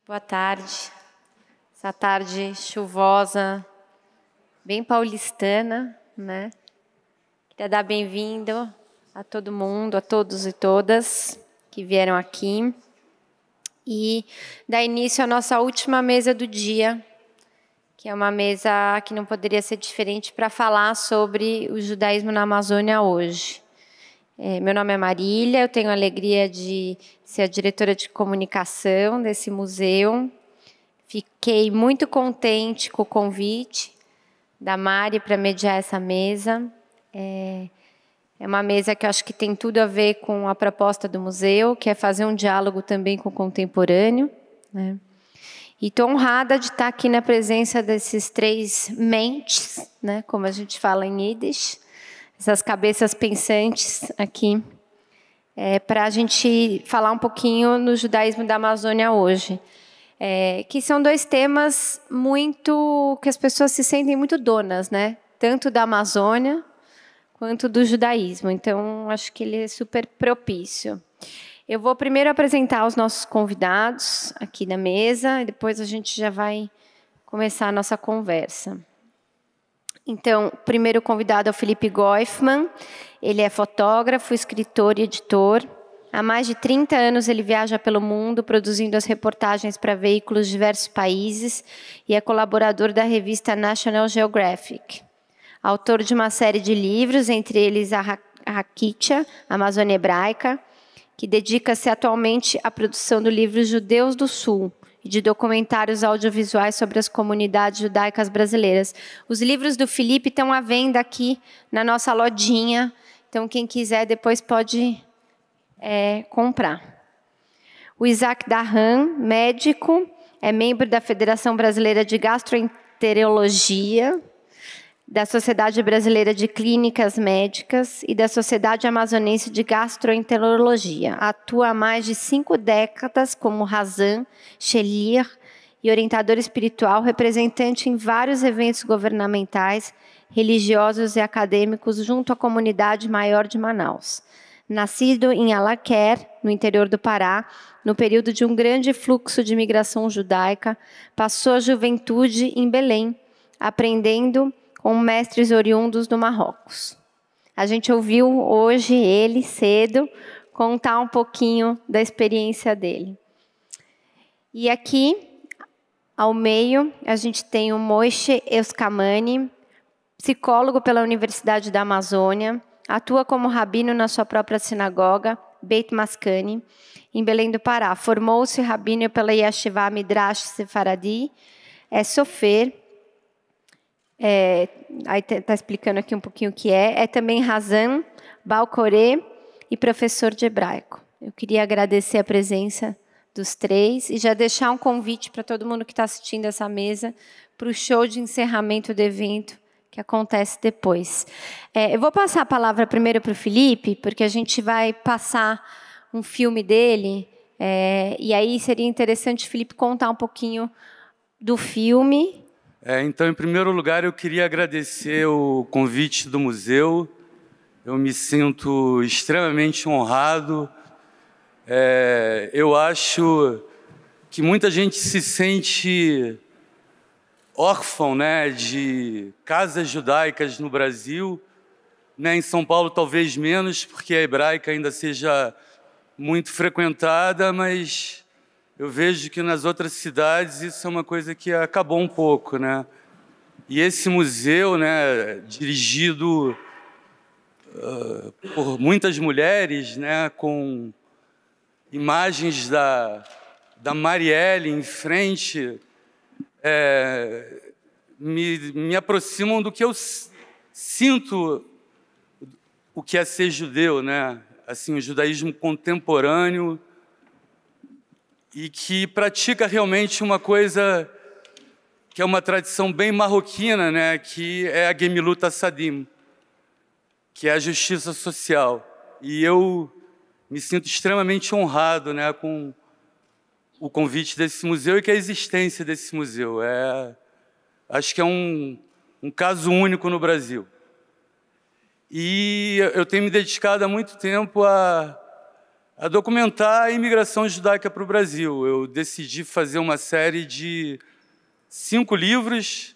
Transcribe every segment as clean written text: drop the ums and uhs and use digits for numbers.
Boa tarde. Essa tarde chuvosa, bem paulistana, né? Queria dar bem-vindo a todo mundo, a todos e todas que vieram aqui. E dar início à nossa última mesa do dia, que é uma mesa que não poderia ser diferente para falar sobre o judaísmo na Amazônia hoje. Meu nome é Marília, eu tenho a alegria de ser a diretora de comunicação desse museu. Fiquei muito contente com o convite da Mari para mediar essa mesa. É uma mesa que eu acho que tem tudo a ver com a proposta do museu, que é fazer um diálogo também com o contemporâneo, né? E estou honrada de estar aqui na presença desses três mentes, né, como a gente fala em Yiddish, essas cabeças pensantes aqui, para a gente falar um pouquinho no judaísmo da Amazônia hoje. Que são dois temas que as pessoas se sentem muito donas, né? Tanto da Amazônia quanto do judaísmo. Então, acho que ele é super propício. Eu vou primeiro apresentar os nossos convidados aqui na mesa, e depois a gente já vai começar a nossa conversa. Então, o primeiro convidado é o Felipe Goifman. Ele é fotógrafo, escritor e editor. Há mais de 30 anos ele viaja pelo mundo produzindo as reportagens para veículos de diversos países e é colaborador da revista National Geographic. Autor de uma série de livros, entre eles a Rakitia, Amazônia Hebraica, que dedica-se atualmente à produção do livro Judeus do Sul e de documentários audiovisuais sobre as comunidades judaicas brasileiras. Os livros do Felipe estão à venda aqui na nossa lojinha, então quem quiser depois pode comprar. O Isaac Dahan, médico, é membro da Federação Brasileira de Gastroenterologia, da Sociedade Brasileira de Clínicas Médicas e da Sociedade Amazonense de Gastroenterologia. Atua há mais de 5 décadas como Razan, Shelir e orientador espiritual, representante em vários eventos governamentais, religiosos e acadêmicos junto à comunidade maior de Manaus. Nascido em Alaquer, no interior do Pará, no período de um grande fluxo de imigração judaica, passou a juventude em Belém, aprendendo com mestres oriundos do Marrocos. A gente ouviu hoje ele, cedo, contar um pouquinho da experiência dele. E aqui, ao meio, a gente tem o Moishe Euskamani, psicólogo pela Universidade da Amazônia, atua como rabino na sua própria sinagoga, Beit Maskani, em Belém do Pará. Formou-se rabino pela Yeshiva Midrash Sefaradi, é sofer. Aí está explicando aqui um pouquinho o que é. É também Razan, Balcorê e professor de hebraico. Eu queria agradecer a presença dos três e já deixar um convite para todo mundo que está assistindo essa mesa para o show de encerramento do evento que acontece depois. Eu vou passar a palavra primeiro para o Felipe, porque a gente vai passar um filme dele, e aí seria interessante o Felipe contar um pouquinho do filme. Então, em primeiro lugar, eu queria agradecer o convite do museu. Eu me sinto extremamente honrado. Eu acho que muita gente se sente órfão, né, de casas judaicas no Brasil. Né, em São Paulo, talvez menos, porque a hebraica ainda seja muito frequentada, mas eu vejo que nas outras cidades isso é uma coisa que acabou um pouco, né? E esse museu, né, dirigido por muitas mulheres, né, com imagens da Marielle em frente, me aproximam do que eu sinto o que é ser judeu, né? Assim, o judaísmo contemporâneo, e que pratica realmente uma coisa que é uma tradição bem marroquina, né, que é a Gemilut Hasadim, que é a justiça social. E eu me sinto extremamente honrado, né, com o convite desse museu e com a existência desse museu. Acho que é um caso único no Brasil. E eu tenho me dedicado há muito tempo a a documentar a imigração judaica para o Brasil. Eu decidi fazer uma série de 5 livros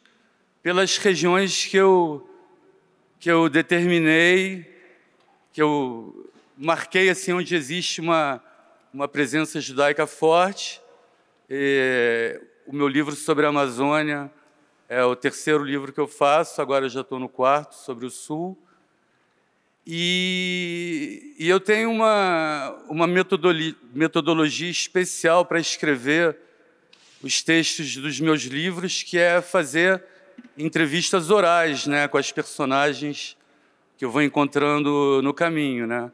pelas regiões que eu determinei, que eu marquei assim, onde existe uma presença judaica forte. O meu livro sobre a Amazônia é o 3º livro que eu faço, agora eu já estou no 4º, sobre o Sul. E eu tenho uma metodologia especial para escrever os textos dos meus livros, que é fazer entrevistas orais, né, com as personagens que eu vou encontrando no caminho, né?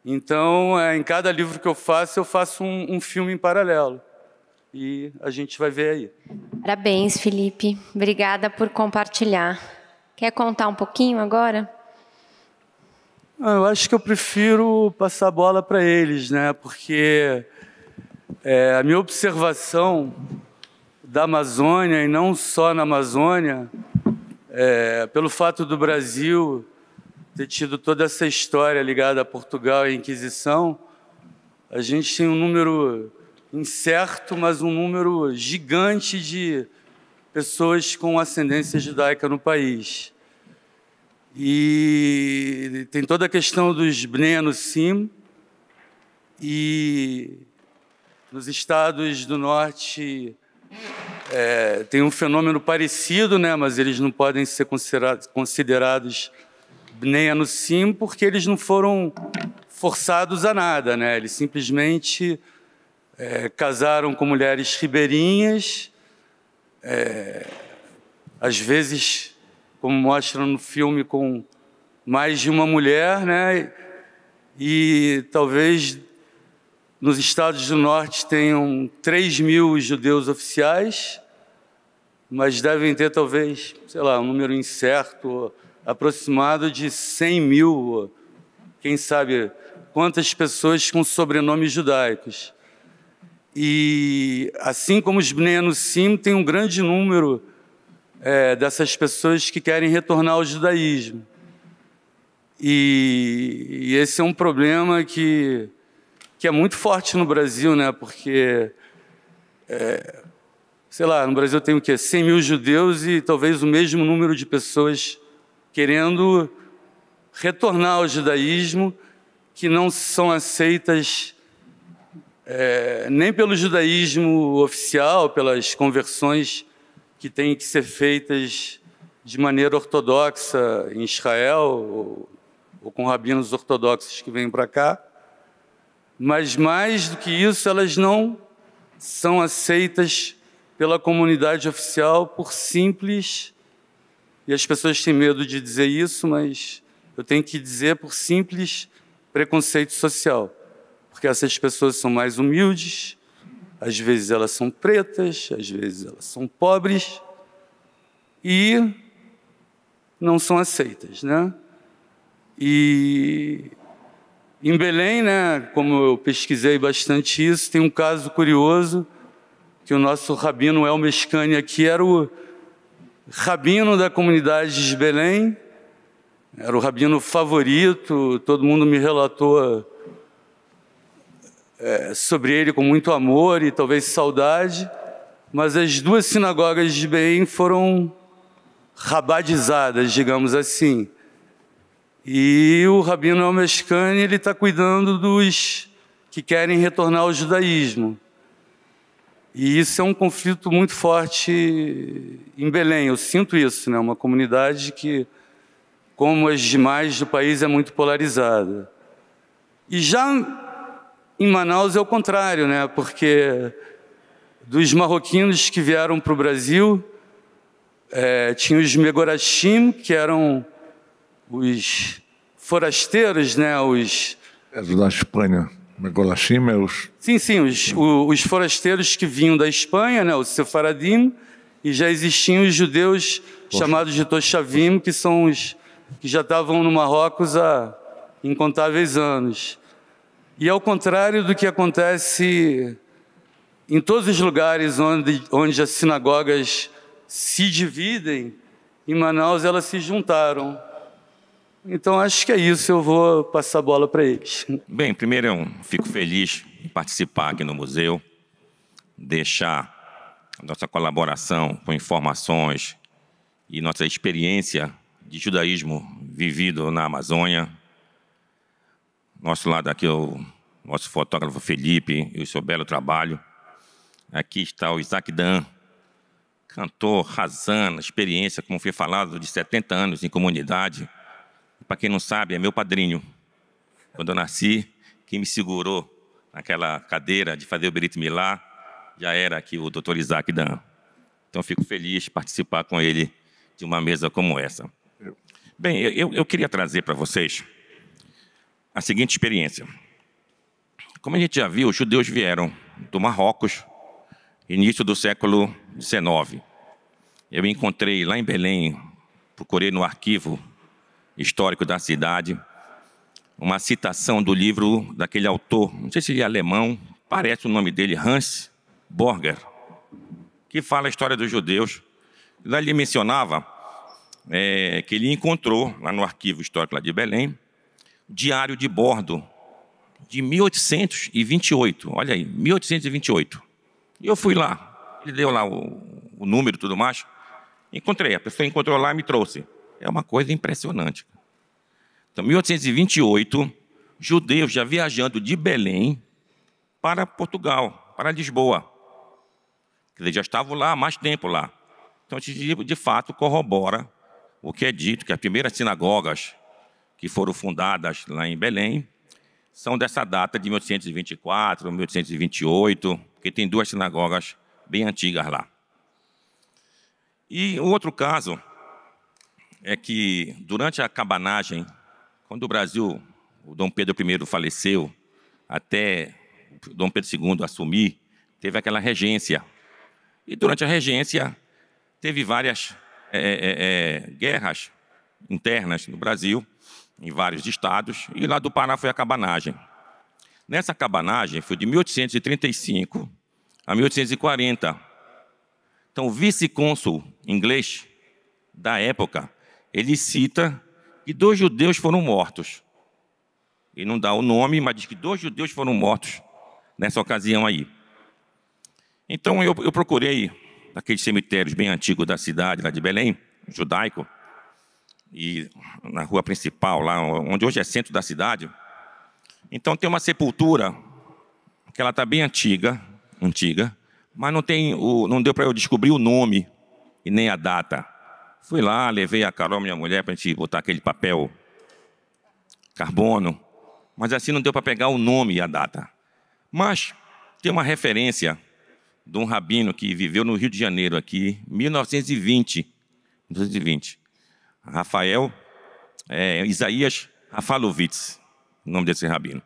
Então, em cada livro que eu faço um filme em paralelo. E a gente vai ver aí. Parabéns, Felipe. Obrigada por compartilhar. Quer contar um pouquinho agora? Eu acho que eu prefiro passar a bola para eles, né? Porque a minha observação da Amazônia, e não só na Amazônia, pelo fato do Brasil ter tido toda essa história ligada a Portugal e a Inquisição, a gente tem um número incerto, mas um número gigante de pessoas com ascendência judaica no país. E tem toda a questão dos Bnei Anusim, e nos estados do norte tem um fenômeno parecido, né? Mas eles não podem ser considerados Bnei Anusim porque eles não foram forçados a nada, né? Eles simplesmente casaram com mulheres ribeirinhas, às vezes, como mostra no filme, com mais de uma mulher, né? E talvez nos estados do norte tenham 3.000 judeus oficiais, mas devem ter talvez, sei lá, um número incerto, aproximado de 100.000, quem sabe quantas pessoas com sobrenomes judaicos. E assim como os Bnei Anusim, tem um grande número dessas pessoas que querem retornar ao judaísmo. E esse é um problema que é muito forte no Brasil, né? Porque, sei lá, no Brasil tem o quê? 100.000 judeus e talvez o mesmo número de pessoas querendo retornar ao judaísmo, que não são aceitas nem pelo judaísmo oficial, pelas conversões que têm que ser feitas de maneira ortodoxa em Israel, ou com rabinos ortodoxos que vêm para cá, mas mais do que isso, elas não são aceitas pela comunidade oficial por simples, e as pessoas têm medo de dizer isso, mas eu tenho que dizer por simples preconceito social, porque essas pessoas são mais humildes, às vezes elas são pretas, às vezes elas são pobres, e não são aceitas, né? E em Belém, né, como eu pesquisei bastante isso, tem um caso curioso, que o nosso rabino El Meshkani aqui era o rabino da comunidade de Belém, era o rabino favorito, todo mundo me relatou sobre ele com muito amor e talvez saudade, mas as 2 sinagogas de Belém foram rabadizadas, digamos assim. E o rabino El Meshkani, ele está cuidando dos que querem retornar ao judaísmo. E isso é um conflito muito forte em Belém, eu sinto isso, né? Uma comunidade que, como as demais do país, é muito polarizada. E já em Manaus é o contrário, né? Porque dos marroquinos que vieram para o Brasil, tinha os Megorashim, que eram os forasteiros, né? Os da Espanha. Megorashim é os... Sim, os forasteiros que vinham da Espanha, né? Os Sefaradim, e já existiam os judeus chamados de Toshavim, que são os que já estavam no Marrocos há incontáveis anos. E ao contrário do que acontece em todos os lugares onde as sinagogas se dividem, em Manaus elas se juntaram. Então, acho que é isso. Eu vou passar a bola para eles. Bem, primeiro eu fico feliz em participar aqui no museu, deixar a nossa colaboração com informações e nossa experiência de judaísmo vivido na Amazônia. Nosso lado aqui é o nosso fotógrafo Felipe e o seu belo trabalho. Aqui está o Isaac Dan, cantor, arrasando, experiência, como foi falado, de 70 anos em comunidade. Para quem não sabe, é meu padrinho. Quando eu nasci, quem me segurou naquela cadeira de fazer o Brit Milá já era aqui o Dr. Isaac Dan. Então, fico feliz de participar com ele de uma mesa como essa. Bem, eu queria trazer para vocês a seguinte experiência. Como a gente já viu, os judeus vieram do Marrocos, início do século XIX. Eu encontrei lá em Belém, procurei no arquivo histórico da cidade, uma citação do livro daquele autor, não sei se ele é alemão, parece o nome dele, Hans Borger, que fala a história dos judeus. Lá ele mencionava que ele encontrou, lá no arquivo histórico lá de Belém, diário de bordo de 1828, olha aí, 1828. E eu fui lá, ele deu lá o número e tudo mais, encontrei, a pessoa encontrou lá e me trouxe. É uma coisa impressionante. Então, 1828, judeus já viajando de Belém para Portugal, para Lisboa. Quer dizer, já estavam lá há mais tempo lá. Então, de fato, corrobora o que é dito, que as primeiras sinagogas que foram fundadas lá em Belém são dessa data de 1824, 1828, porque tem duas sinagogas bem antigas lá. E o outro caso é que, durante a cabanagem, quando o Brasil, o Dom Pedro I faleceu, até o Dom Pedro II assumir, teve aquela regência. E durante a regência, teve várias guerras internas no Brasil, em vários estados, e lá do Pará foi a cabanagem. Nessa cabanagem, foi de 1835 a 1840. Então, o vice-cônsul inglês da época, ele cita que 2 judeus foram mortos. Ele não dá o nome, mas diz que 2 judeus foram mortos nessa ocasião aí. Então, eu procurei aqueles cemitérios bem antigos da cidade, lá de Belém, judaico, e na rua principal, lá onde hoje é centro da cidade. Então, tem uma sepultura, que ela está bem antiga, mas não deu para eu descobrir o nome e nem a data. Fui lá, levei a Carol, minha mulher, para a gente botar aquele papel carbono, mas assim não deu para pegar o nome e a data. Mas tem uma referência de um rabino que viveu no Rio de Janeiro aqui, em 1920. Rafael Isaías Rafalovitz, o nome desse rabino.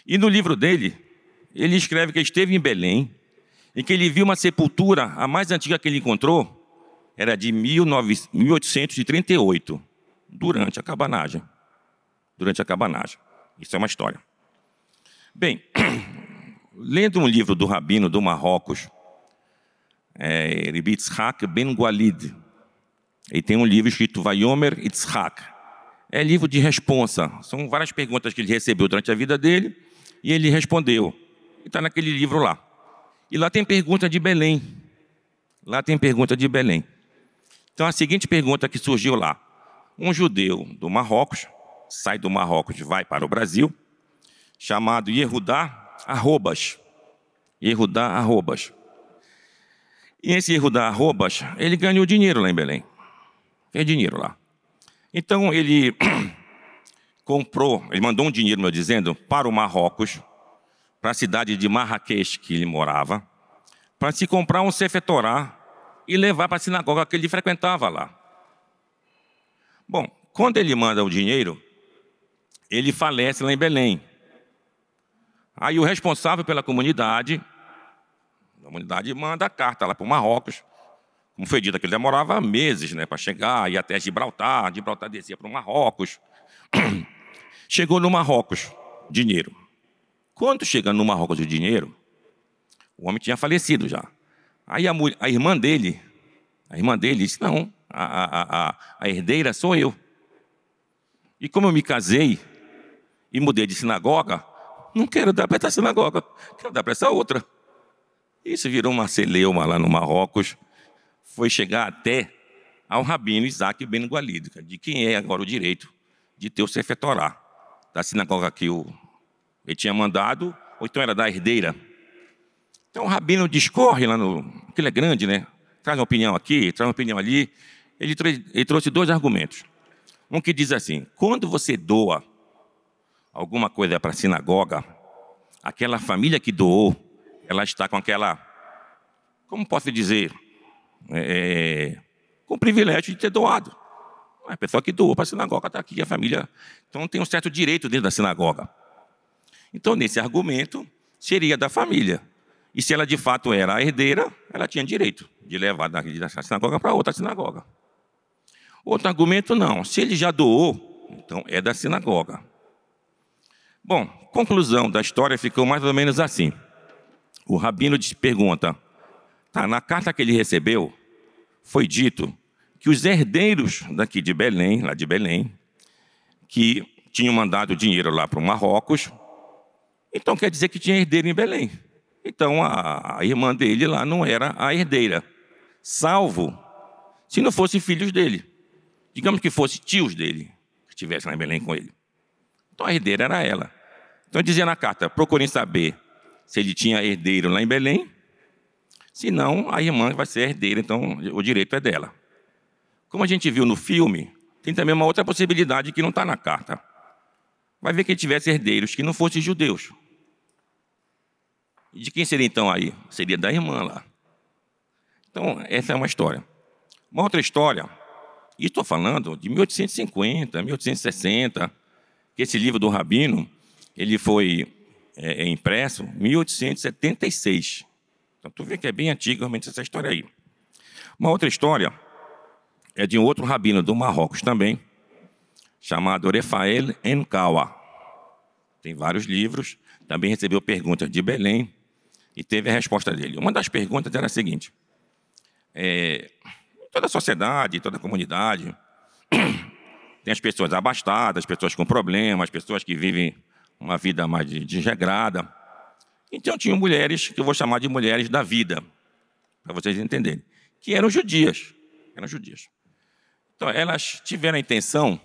E no livro dele, ele escreve que ele esteve em Belém e que ele viu uma sepultura, a mais antiga que ele encontrou, era de 1838, durante a cabanagem. Isso é uma história. Bem, lendo um livro do rabino do Marrocos, Rabbi Yitzhak Ben Gualid, ele tem um livro escrito Vayomer Yitzhak. É livro de responsa. São várias perguntas que ele recebeu durante a vida dele e ele respondeu. E está naquele livro lá. E lá tem pergunta de Belém. Então, a seguinte pergunta que surgiu lá. Um judeu do Marrocos, sai do Marrocos e vai para o Brasil, chamado Yehudá Arrobas. E esse Yehudá Arrobas, ele ganhou dinheiro lá em Belém. Fez dinheiro lá. Então, ele ele mandou um dinheiro, meu dizendo, para o Marrocos, para a cidade de Marrakech, que ele morava, para se comprar um Sefer Torá e levar para a sinagoga que ele frequentava lá. Bom, quando ele manda o dinheiro, ele falece lá em Belém. Aí o responsável pela comunidade, a comunidade manda a carta lá para o Marrocos. Como foi dito, que ele demorava meses, para chegar, ir até Gibraltar, Gibraltar descia para o Marrocos. Chegou no Marrocos, dinheiro. Quando chega no Marrocos o dinheiro, o homem tinha falecido já. Aí a irmã dele disse, não, a herdeira sou eu. E como eu me casei e mudei de sinagoga, não quero dar para essa sinagoga, quero dar para essa outra. Isso virou uma celeuma lá no Marrocos, foi chegar até ao rabino Isaac Ben Gualid, de quem é agora o direito de ter o Sefer Torá, da sinagoga que ele tinha mandado, ou então era da herdeira. Então o rabino discorre lá no... Aquilo é grande, né? Traz uma opinião aqui, traz uma opinião ali. Ele trouxe 2 argumentos. Um que diz assim, quando você doa alguma coisa para a sinagoga, aquela família que doou, ela está com aquela, como posso dizer, com o privilégio de ter doado. A pessoa que doou para a sinagoga está aqui, a família, então tem um certo direito dentro da sinagoga. Então, nesse argumento, seria da família. E se ela de fato era a herdeira, ela tinha direito de levar da sinagoga para outra sinagoga. Outro argumento, não. Se ele já doou, então é da sinagoga. Bom, conclusão da história ficou mais ou menos assim. O rabino pergunta, na carta que ele recebeu, foi dito que os herdeiros daqui de Belém, lá de Belém, que tinham mandado dinheiro lá para o Marrocos, então quer dizer que tinha herdeiro em Belém. Então a irmã dele lá não era a herdeira, salvo se não fossem filhos dele. Digamos que fossem tios dele, que estivessem lá em Belém com ele. Então a herdeira era ela. Então dizia na carta, procurem saber se ele tinha herdeiro lá em Belém, senão a irmã vai ser herdeira, então o direito é dela. Como a gente viu no filme, tem também uma outra possibilidade que não está na carta. Vai ver que ele tivesse herdeiros que não fossem judeus. E de quem seria então aí? Seria da irmã lá. Então, essa é uma história. Uma outra história, e estou falando de 1850, 1860, que esse livro do Rabino, ele foi impresso em 1876. Então, tu vê que é bem antigo realmente essa história aí. Uma outra história é de um outro rabino do Marrocos também, chamado Refael Enkawa. Tem vários livros, também recebeu perguntas de Belém e teve a resposta dele. Uma das perguntas era a seguinte, toda a sociedade, toda a comunidade, tem as pessoas abastadas, as pessoas com problemas, as pessoas que vivem uma vida mais desregrada. Então tinham mulheres, que eu vou chamar de mulheres da vida, para vocês entenderem, que eram judias. Então elas tiveram a intenção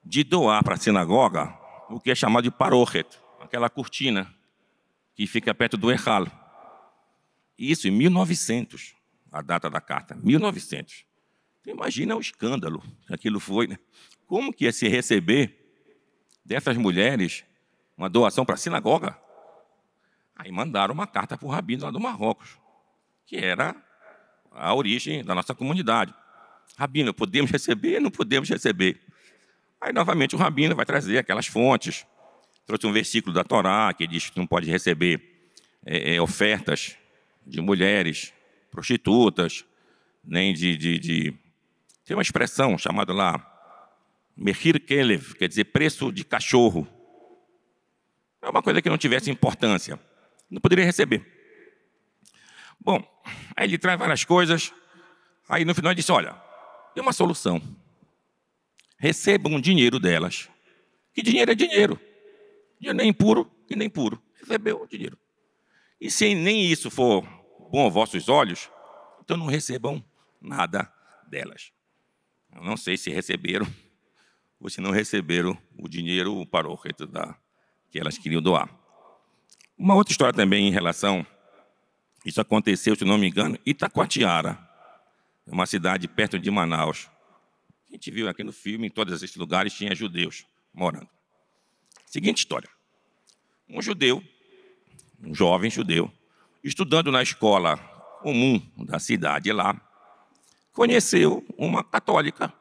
de doar para a sinagoga o que é chamado de parochet, aquela cortina que fica perto do Echal. Isso em 1900, a data da carta, 1900. Então, imagina o escândalo que aquilo foi, né? Como que ia se receber dessas mulheres uma doação para a sinagoga? Aí mandaram uma carta para o rabino lá do Marrocos, que era a origem da nossa comunidade. Rabino, podemos receber? Não podemos receber. Aí, novamente, o rabino vai trazer aquelas fontes. Trouxe um versículo da Torá, que diz que não pode receber ofertas de mulheres prostitutas, nem Tem uma expressão chamada lá, Mehir Kelev, quer dizer preço de cachorro. É uma coisa que não tivesse importância. Não poderia receber. Bom, aí ele traz várias coisas. Aí no final ele disse, olha, tem uma solução. Recebam o dinheiro delas. Que dinheiro é dinheiro. Dinheiro nem impuro e nem puro. Recebeu o dinheiro. E se nem isso for bom aos vossos olhos, então não recebam nada delas. Eu não sei se receberam ou se não receberam o dinheiro, o parochet que elas queriam doar. Uma outra história também em relação, isso aconteceu, se não me engano, em Itacoatiara, uma cidade perto de Manaus. A gente viu aqui no filme, em todos esses lugares tinha judeus morando. Seguinte história. Um judeu, um jovem judeu, estudando na escola comum da cidade lá, conheceu uma católica.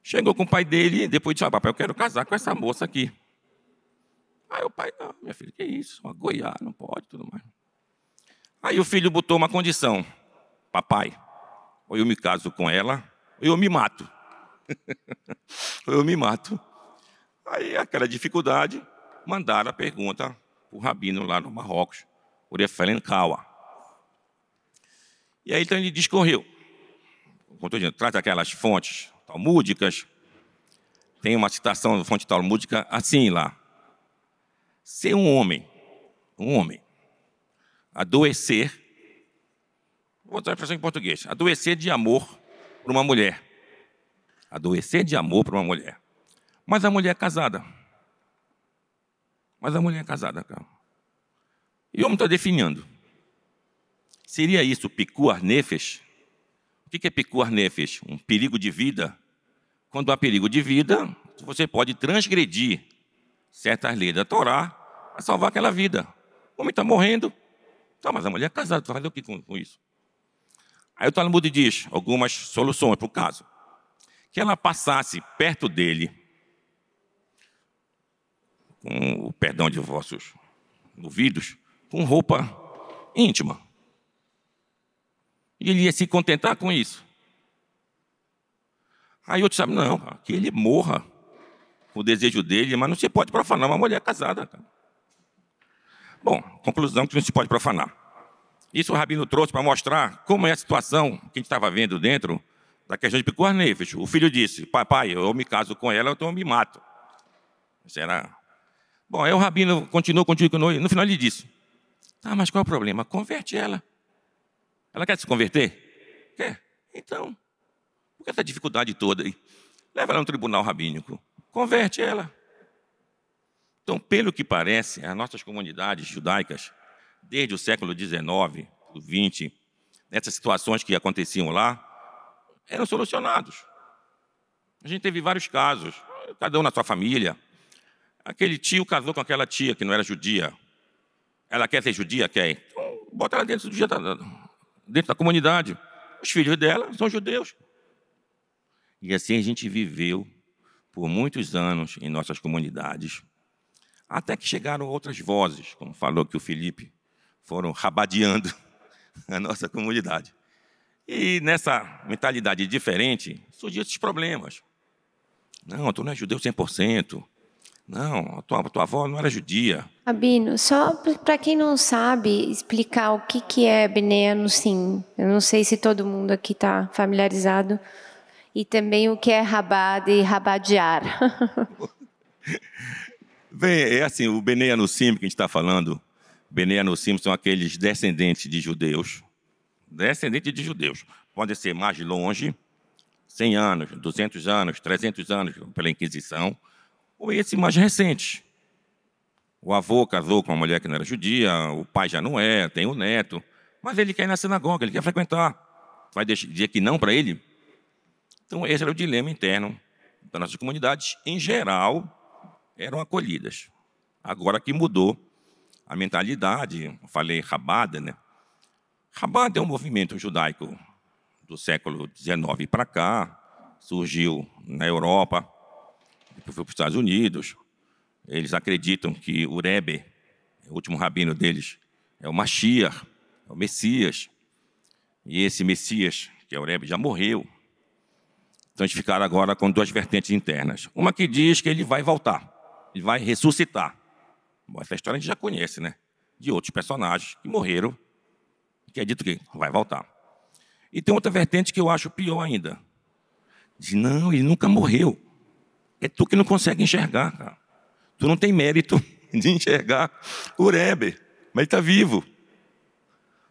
Chegou com o pai dele e depois disse, papai, eu quero casar com essa moça aqui. Aí o pai, não, minha filha, que isso? Uma goiá, não pode, tudo mais. Aí o filho botou uma condição. Papai, ou eu me caso com ela, ou eu me mato. Ou eu me mato. Aí, aquela dificuldade, mandaram a pergunta para o rabino lá no Marrocos, o Refael Enkawa. E aí, então, ele discorreu. Como estou dizendo, traz aquelas fontes, talmúdicas. Tem uma citação da fonte talmúdica assim lá. Se um homem, adoecer, vou usar a expressão em português, adoecer de amor por uma mulher. Adoecer de amor por uma mulher. Mas a mulher é casada. Cara. E o homem está definindo. Seria isso pikuar nefesh? O que é pikuar nefesh? Um perigo de vida. Quando há perigo de vida, você pode transgredir certas leis da Torá para salvar aquela vida. O homem está morrendo. Tá, mas a mulher é casada, vai fazer o que com isso? Aí o Talmud diz algumas soluções para o caso. Que ela passasse perto dele, com o perdão de vossos ouvidos, com roupa íntima. E ele ia se contentar com isso. Aí outro sabe, não, que ele morra com o desejo dele, mas não se pode profanar uma mulher casada. Cara. Bom, conclusão que não se pode profanar. Isso o Rabino trouxe para mostrar como é a situação que a gente estava vendo dentro da questão de pikuar nefesh. O filho disse, pai, eu me caso com ela, então eu me mato. Será? Bom, aí o Rabino continuou, no final ele disse, mas qual é o problema? Converte ela. Ela quer se converter? Quer? Então, por que essa dificuldade toda aí? Leva ela no tribunal rabínico. Converte ela. Então, pelo que parece, as nossas comunidades judaicas, desde o século XIX, XX, nessas situações que aconteciam lá, eram solucionados. A gente teve vários casos, cada um na sua família. Aquele tio casou com aquela tia que não era judia. Ela quer ser judia? Quer. Então, bota ela dentro da comunidade. Os filhos dela são judeus. E assim a gente viveu por muitos anos em nossas comunidades, até que chegaram outras vozes, como falou que o Felipe, foram rabadeando a nossa comunidade. E nessa mentalidade diferente, surgiam esses problemas. Não, tu não é judeu 100%. Não, a tua avó não era judia. Rabino, só para quem não sabe explicar o que é Bnei Anussim. Eu não sei se todo mundo aqui está familiarizado. E também o que é Rabad e Rabadear. Bem, é assim, o Bnei Anussim que a gente está falando, Bnei Anussim são aqueles descendentes de judeus. Descendentes de judeus. Podem ser mais longe, 100 anos, 200 anos, 300 anos pela Inquisição, ou esse mais recente. O avô casou com uma mulher que não era judia, o pai já não é, tem o neto, mas ele quer ir na sinagoga, ele quer frequentar. Vai dizer que não para ele? Então, esse era o dilema interno das nossas comunidades. Em geral, eram acolhidas. Agora que mudou a mentalidade, eu falei Rabada, né? Rabada é um movimento judaico do século XIX para cá, surgiu na Europa, depois foi para os Estados Unidos. Eles acreditam que o Rebbe, o último rabino deles, é o Mashiach, é o Messias. E esse Messias, que é o Rebbe, já morreu. Então, eles ficaram agora com duas vertentes internas. Uma que diz que ele vai voltar, ele vai ressuscitar. Bom, essa história a gente já conhece, né? De outros personagens que morreram, que é dito que vai voltar. E tem outra vertente que eu acho pior ainda. Diz, não, ele nunca morreu. É tu que não consegue enxergar, cara. Tu não tem mérito de enxergar o Rebbe, mas ele está vivo.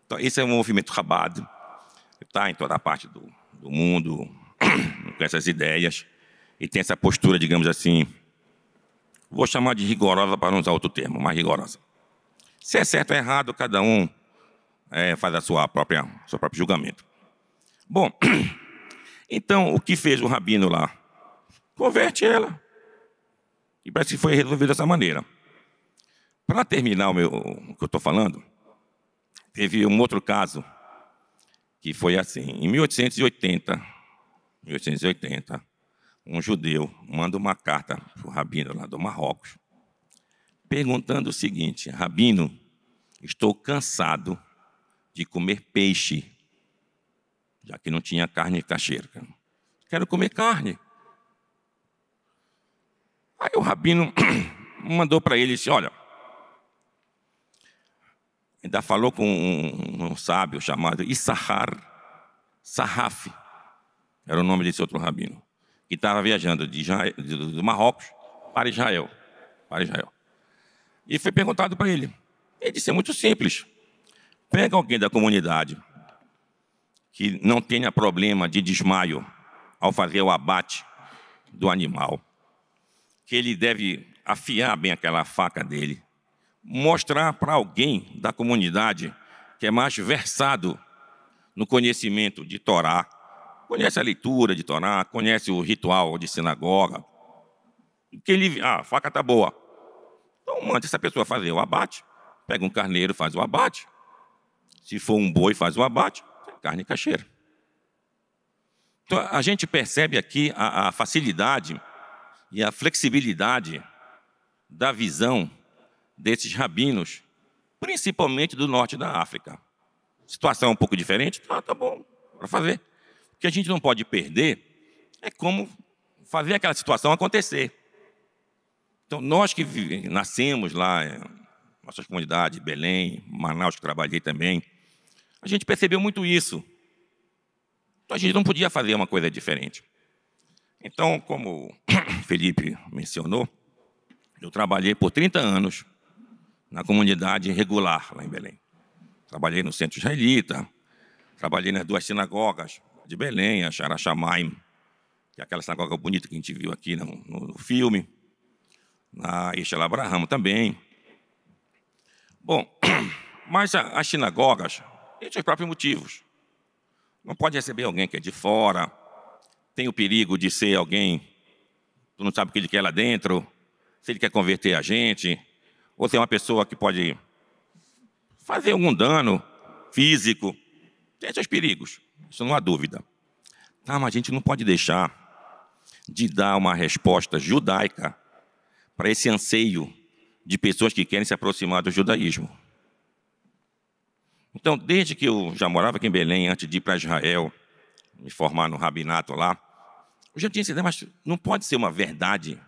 Então, esse é um movimento rabado, está em toda a parte do mundo, com essas ideias, e tem essa postura, digamos assim, vou chamar de rigorosa para não usar outro termo, mais rigorosa. Se é certo ou errado, cada um faz o seu próprio julgamento. Bom, então, o que fez o rabino lá? Converte ela. E parece que foi resolvido dessa maneira. Para terminar o que eu estou falando, teve um outro caso, que foi assim, em 1880, um judeu manda uma carta para o rabino lá do Marrocos, perguntando o seguinte, rabino, estou cansado de comer peixe, já que não tinha carne cacheira. Quero comer carne. Aí o rabino mandou para ele e disse, olha, ainda falou com um sábio chamado Issachar Sarraf, era o nome desse outro rabino. que estava viajando do Marrocos para Israel. E foi perguntado para ele. Ele disse, é muito simples. Pega alguém da comunidade que não tenha problema de desmaio ao fazer o abate do animal, que ele deve afiar bem aquela faca dele, mostrar para alguém da comunidade que é mais versado no conhecimento de Torá, conhece a leitura de Torá, conhece o ritual de sinagoga, que ele, a faca está boa. Então manda essa pessoa fazer o abate, pega um carneiro, faz o abate. Se for um boi, faz o abate, carne cacheira. Então a gente percebe aqui a facilidade e a flexibilidade da visão desses rabinos, principalmente do norte da África. Situação um pouco diferente, tá bom, para fazer. O que a gente não pode perder é como fazer aquela situação acontecer. Então, nós que nascemos lá, nossas comunidades, Belém, Manaus, que trabalhei também, a gente percebeu muito isso. Então, a gente não podia fazer uma coisa diferente. Então, como o Felipe mencionou, eu trabalhei por 30 anos na comunidade regular, lá em Belém. Trabalhei no centro israelita, trabalhei nas 2 sinagogas de Belém, a Shara Shamayim, que é aquela sinagoga bonita que a gente viu aqui no filme, na Eshel Abraham também. Bom, mas as sinagogas têm seus próprios motivos. Não pode receber alguém que é de fora, tem o perigo de ser alguém, tu não sabe o que ele quer lá dentro, se ele quer converter a gente, ou se é uma pessoa que pode fazer algum dano físico. Tem seus perigos, isso não há dúvida. Tá, mas a gente não pode deixar de dar uma resposta judaica para esse anseio de pessoas que querem se aproximar do judaísmo. Então, desde que eu já morava aqui em Belém, antes de ir para Israel, me formar no rabinato lá, eu já tinha essa ideia, mas não pode ser uma verdade.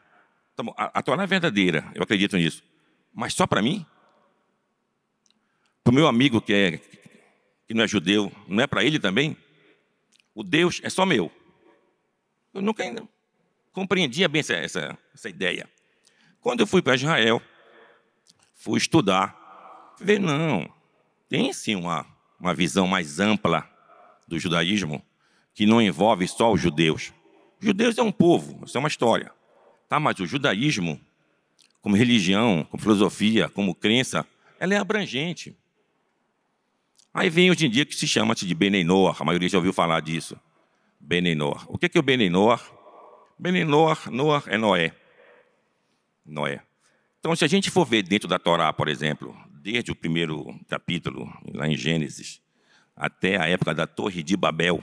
Então, a Torá é verdadeira, eu acredito nisso. Mas só para mim? Para o meu amigo que não é judeu, não é para ele também? O Deus é só meu. Eu nunca ainda compreendia bem essa ideia. Quando eu fui para Israel, fui estudar, ver, não, tem sim uma visão mais ampla do judaísmo, que não envolve só os judeus. Os judeus é um povo, isso é uma história. Tá, mas o judaísmo, como religião, como filosofia, como crença, ela é abrangente. Aí vem hoje em dia que se chama de Benei Noach, a maioria já ouviu falar disso. Benei Noach. O que é o Benei Noach? Benei Noach, Noach é Noé. Noé. Então, se a gente for ver dentro da Torá, por exemplo, desde o primeiro capítulo, lá em Gênesis, até a época da Torre de Babel,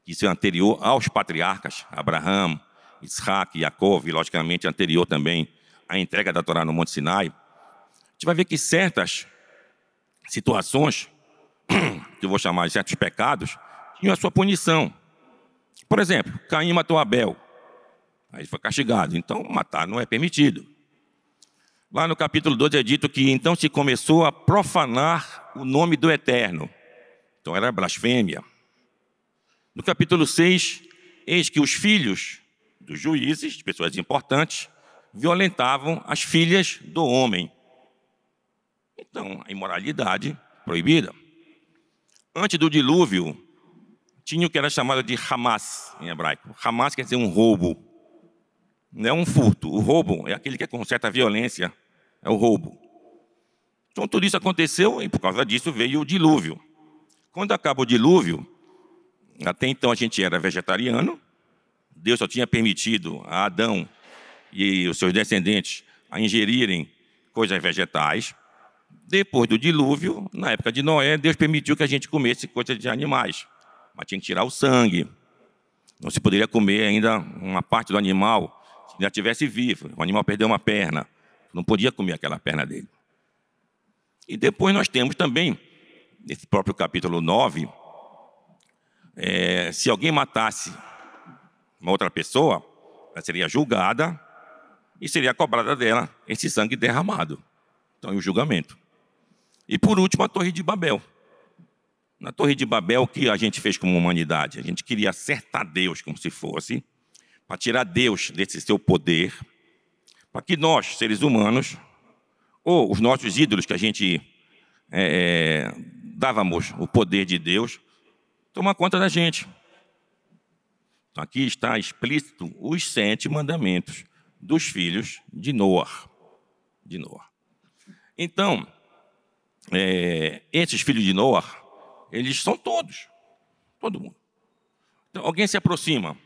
que isso é anterior aos patriarcas, Abraão, Isaac, Jacó, e logicamente anterior também à entrega da Torá no Monte Sinai, a gente vai ver que certas situações, que eu vou chamar de certos pecados, tinham a sua punição. Por exemplo, Caim matou Abel, aí foi castigado, então matar não é permitido. Lá no capítulo 12 é dito que então se começou a profanar o nome do Eterno. Então era blasfêmia. No capítulo 6, eis que os filhos dos juízes, de pessoas importantes, violentavam as filhas do homem. Então, a imoralidade proibida. Antes do dilúvio, tinha o que era chamado de Hamas, em hebraico. Hamas quer dizer um roubo. Não é um furto. O roubo é aquele que é com certa violência. É o roubo. Então, tudo isso aconteceu e, por causa disso, veio o dilúvio. Quando acaba o dilúvio, até então a gente era vegetariano. Deus só tinha permitido a Adão e os seus descendentes a ingerirem coisas vegetais. Depois do dilúvio, na época de Noé, Deus permitiu que a gente comesse coisas de animais. Mas tinha que tirar o sangue. Não se poderia comer ainda uma parte do animal se ainda estivesse vivo. O animal perdeu uma perna. Não podia comer aquela perna dele. E depois nós temos também, nesse próprio capítulo 9, se alguém matasse uma outra pessoa, ela seria julgada e seria cobrada dela esse sangue derramado. Então, é o julgamento. E, por último, a Torre de Babel. Na Torre de Babel, o que a gente fez como humanidade? A gente queria acertar Deus como se fosse, para tirar Deus desse seu poder, para que nós, seres humanos, ou os nossos ídolos que a gente dávamos o poder de Deus, tomar conta da gente. Então, aqui está explícito os 7 mandamentos dos filhos de Noé. Então, esses filhos de Noé, eles são todos, todo mundo. Então, alguém se aproxima.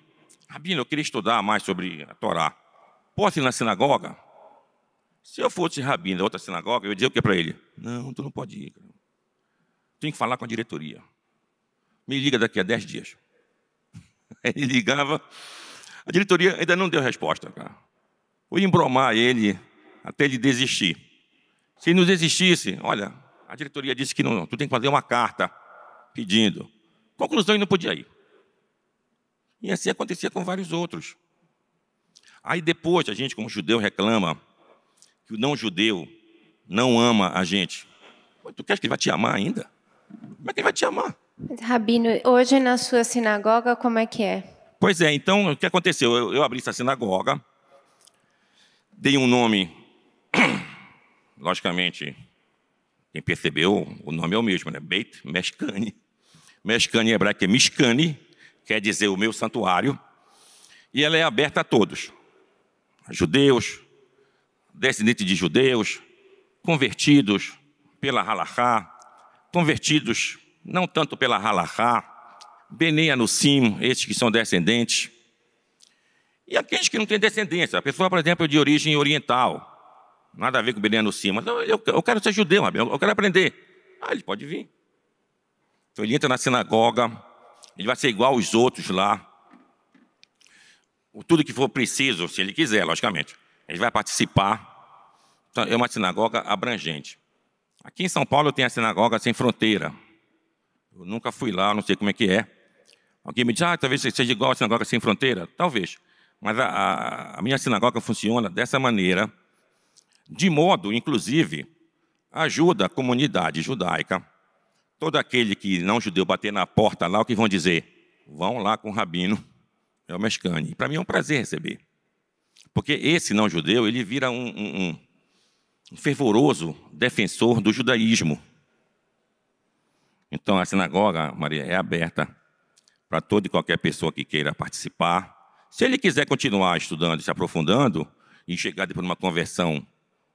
Rabino, eu queria estudar mais sobre a Torá. Posso ir na sinagoga? Se eu fosse rabino da outra sinagoga, eu ia dizer o que para ele? Não, tu não pode ir. Tem que falar com a diretoria. Me liga daqui a 10 dias. Ele ligava, a diretoria ainda não deu resposta, cara. Fui embromar ele até ele desistir. Se ele não desistisse, olha, a diretoria disse que não, tu tem que fazer uma carta pedindo. Conclusão, ele não podia ir. E assim acontecia com vários outros. Aí depois a gente, como judeu, reclama que o não-judeu não ama a gente. Tu quer que ele vai te amar ainda? Como é que ele vai te amar? Rabino, hoje na sua sinagoga, como é que é? Pois é, então, o que aconteceu? Eu abri essa sinagoga, dei um nome, logicamente, quem percebeu, o nome é o mesmo, né? Beit Meshkani. Meshkani em hebraico é Mishkani, quer dizer o meu santuário, e ela é aberta a todos. Judeus, descendentes de judeus, convertidos pela halachá, convertidos não tanto pela halachá, Benei Anusim, estes que são descendentes, e aqueles que não têm descendência. A pessoa, por exemplo, de origem oriental, nada a ver com Benei Anusim, mas eu quero ser judeu, eu quero aprender. Ele pode vir. Então ele entra na sinagoga, ele vai ser igual aos outros lá, tudo que for preciso, se ele quiser, logicamente. Ele vai participar. Então, é uma sinagoga abrangente. Aqui em São Paulo tem a sinagoga Sem Fronteira. Eu nunca fui lá, não sei como é que é. Alguém me diz, talvez seja igual a sinagoga Sem Fronteira. Talvez. Mas a minha sinagoga funciona dessa maneira, de modo, inclusive, ajuda a comunidade judaica. Todo aquele que não judeu bater na porta lá, o que vão dizer? Vão lá com o rabino, é o Meshkani. Para mim é um prazer receber. Porque esse não judeu, ele vira um fervoroso defensor do judaísmo. Então a sinagoga, Maria, é aberta para toda e qualquer pessoa que queira participar. Se ele quiser continuar estudando, se aprofundando, e chegar depois numa conversão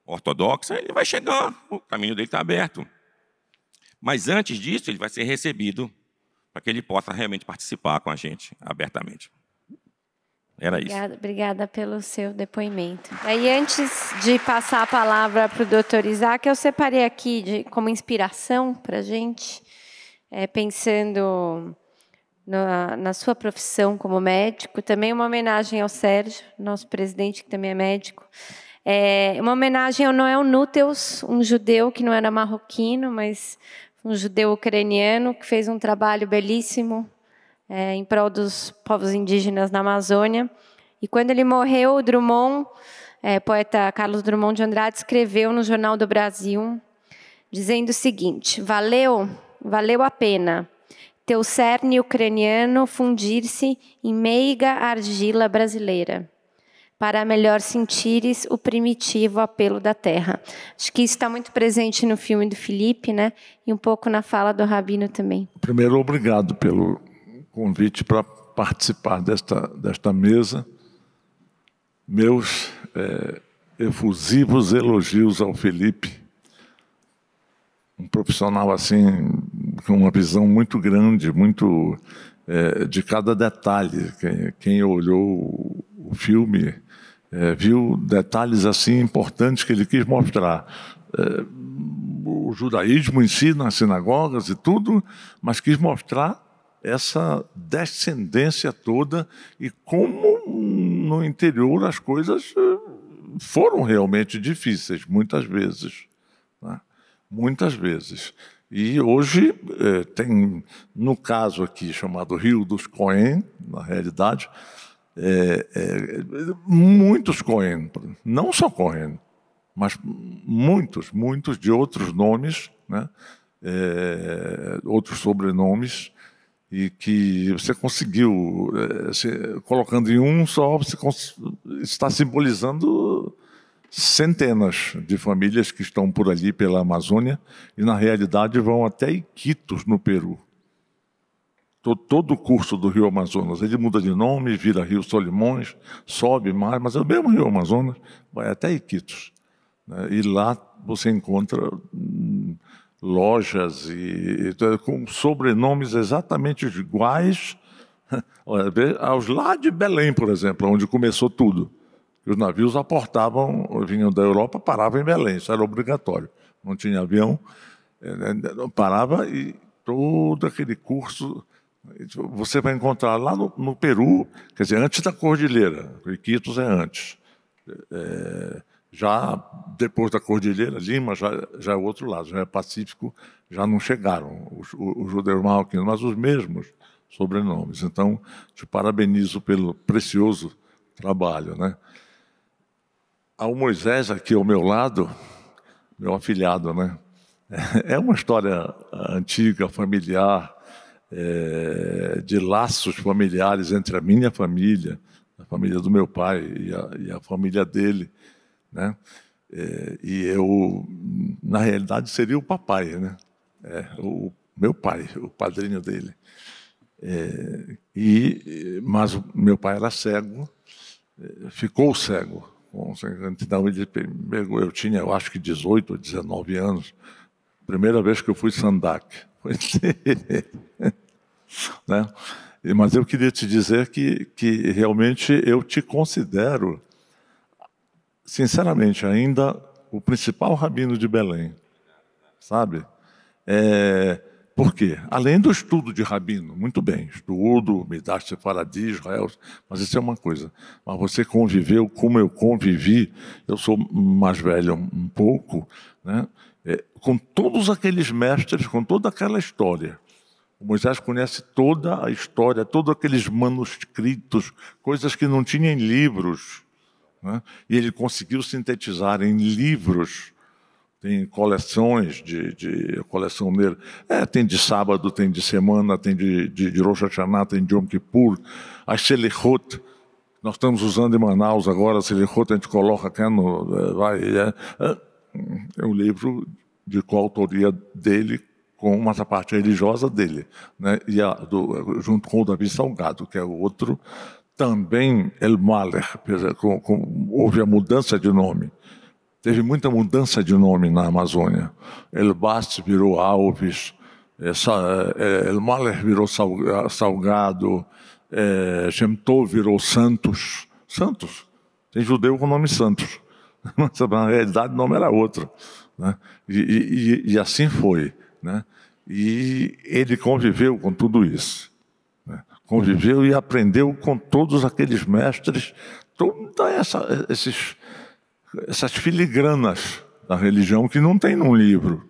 ortodoxa, ele vai chegar, o caminho dele está aberto. Mas antes disso, ele vai ser recebido para que ele possa realmente participar com a gente, abertamente. Era isso. Obrigada pelo seu depoimento. Aí, antes de passar a palavra para o doutor Isaac, eu separei aqui como inspiração para a gente, pensando na sua profissão como médico, também uma homenagem ao Sérgio, nosso presidente, que também é médico. Uma homenagem ao Noel Núteus, um judeu que não era marroquino, mas um judeu ucraniano que fez um trabalho belíssimo em prol dos povos indígenas na Amazônia. E quando ele morreu, o Drummond, poeta Carlos Drummond de Andrade, escreveu no Jornal do Brasil, dizendo o seguinte: valeu a pena teu cerne ucraniano fundir-se em meiga argila brasileira, para melhor sentires o primitivo apelo da terra. Acho que isso está muito presente no filme do Felipe, né? E um pouco na fala do Rabino também. Primeiro, obrigado pelo convite para participar desta mesa. Meus efusivos elogios ao Felipe, um profissional assim com uma visão muito grande, muito de cada detalhe. Quem olhou o filme viu detalhes assim importantes que ele quis mostrar. O judaísmo em si, nas sinagogas e tudo, mas quis mostrar essa descendência toda e como no interior as coisas foram realmente difíceis, muitas vezes. Né? Muitas vezes. E hoje tem, no caso aqui chamado Rio dos Cohen, na realidade, muitos Cohen, não só Cohen, mas muitos de outros nomes, né? Outros sobrenomes. e que você conseguiu, colocando em um só, você está simbolizando centenas de famílias que estão por ali pela Amazônia e, na realidade, vão até Iquitos, no Peru. Todo o curso do Rio Amazonas, ele muda de nome, vira Rio Solimões, sobe mais, mas é o mesmo Rio Amazonas, vai até Iquitos, né? E lá você encontra lojas com sobrenomes exatamente iguais aos lá de Belém, por exemplo, onde começou tudo. Os navios aportavam, vinham da Europa, paravam em Belém, isso era obrigatório. Não tinha avião, parava e todo aquele curso você vai encontrar lá no Peru, quer dizer, antes da cordilheira, Iquitos é antes. Já depois da cordilheira, Lima já é o outro lado, já é Pacífico, já não chegaram os judeus marroquinos, mas os mesmos sobrenomes. Então, te parabenizo pelo precioso trabalho, né? Ao Moisés aqui ao meu lado, meu afilhado, né? É uma história antiga, familiar, de laços familiares entre a minha família, a família do meu pai e a família dele, né? E eu, na realidade, seria o papai, né? O meu pai, o padrinho dele. Mas o meu pai era cego, ficou cego. Então, eu tinha, eu acho que 18 ou 19 anos, primeira vez que eu fui Sandak. Né? Mas eu queria te dizer que realmente eu te considero, sinceramente, ainda o principal rabino de Belém, sabe? Por quê? Além do estudo de rabino, muito bem, estudo, Midrash Sefaradi, Israel, mas isso é uma coisa. Mas você conviveu como eu convivi, eu sou mais velho um pouco, né? Com todos aqueles mestres, com toda aquela história. O Moisés conhece toda a história, todos aqueles manuscritos, coisas que não tinha em livros, né? E ele conseguiu sintetizar em livros. Tem coleções de coleção dele. Tem de sábado, tem de semana, tem de Rosh Hashanah, tem de Yom Kippur. As Selichot, nós estamos usando em Manaus agora, a Selichot a gente coloca aqui é um livro de coautoria dele, com uma parte religiosa dele, né? E junto com o Davi Salgado, que é o outro, também El Maler, houve a mudança de nome. Teve muita mudança de nome na Amazônia. El Bast virou Alves, El Maler virou Salgado, Shem Tov virou Santos. Santos. Tem judeu com o nome Santos. Mas, na realidade, o nome era outro, né? E assim foi, né? E ele conviveu com tudo isso, né? Conviveu e aprendeu com todos aqueles mestres, todas essas filigranas da religião que não tem num livro.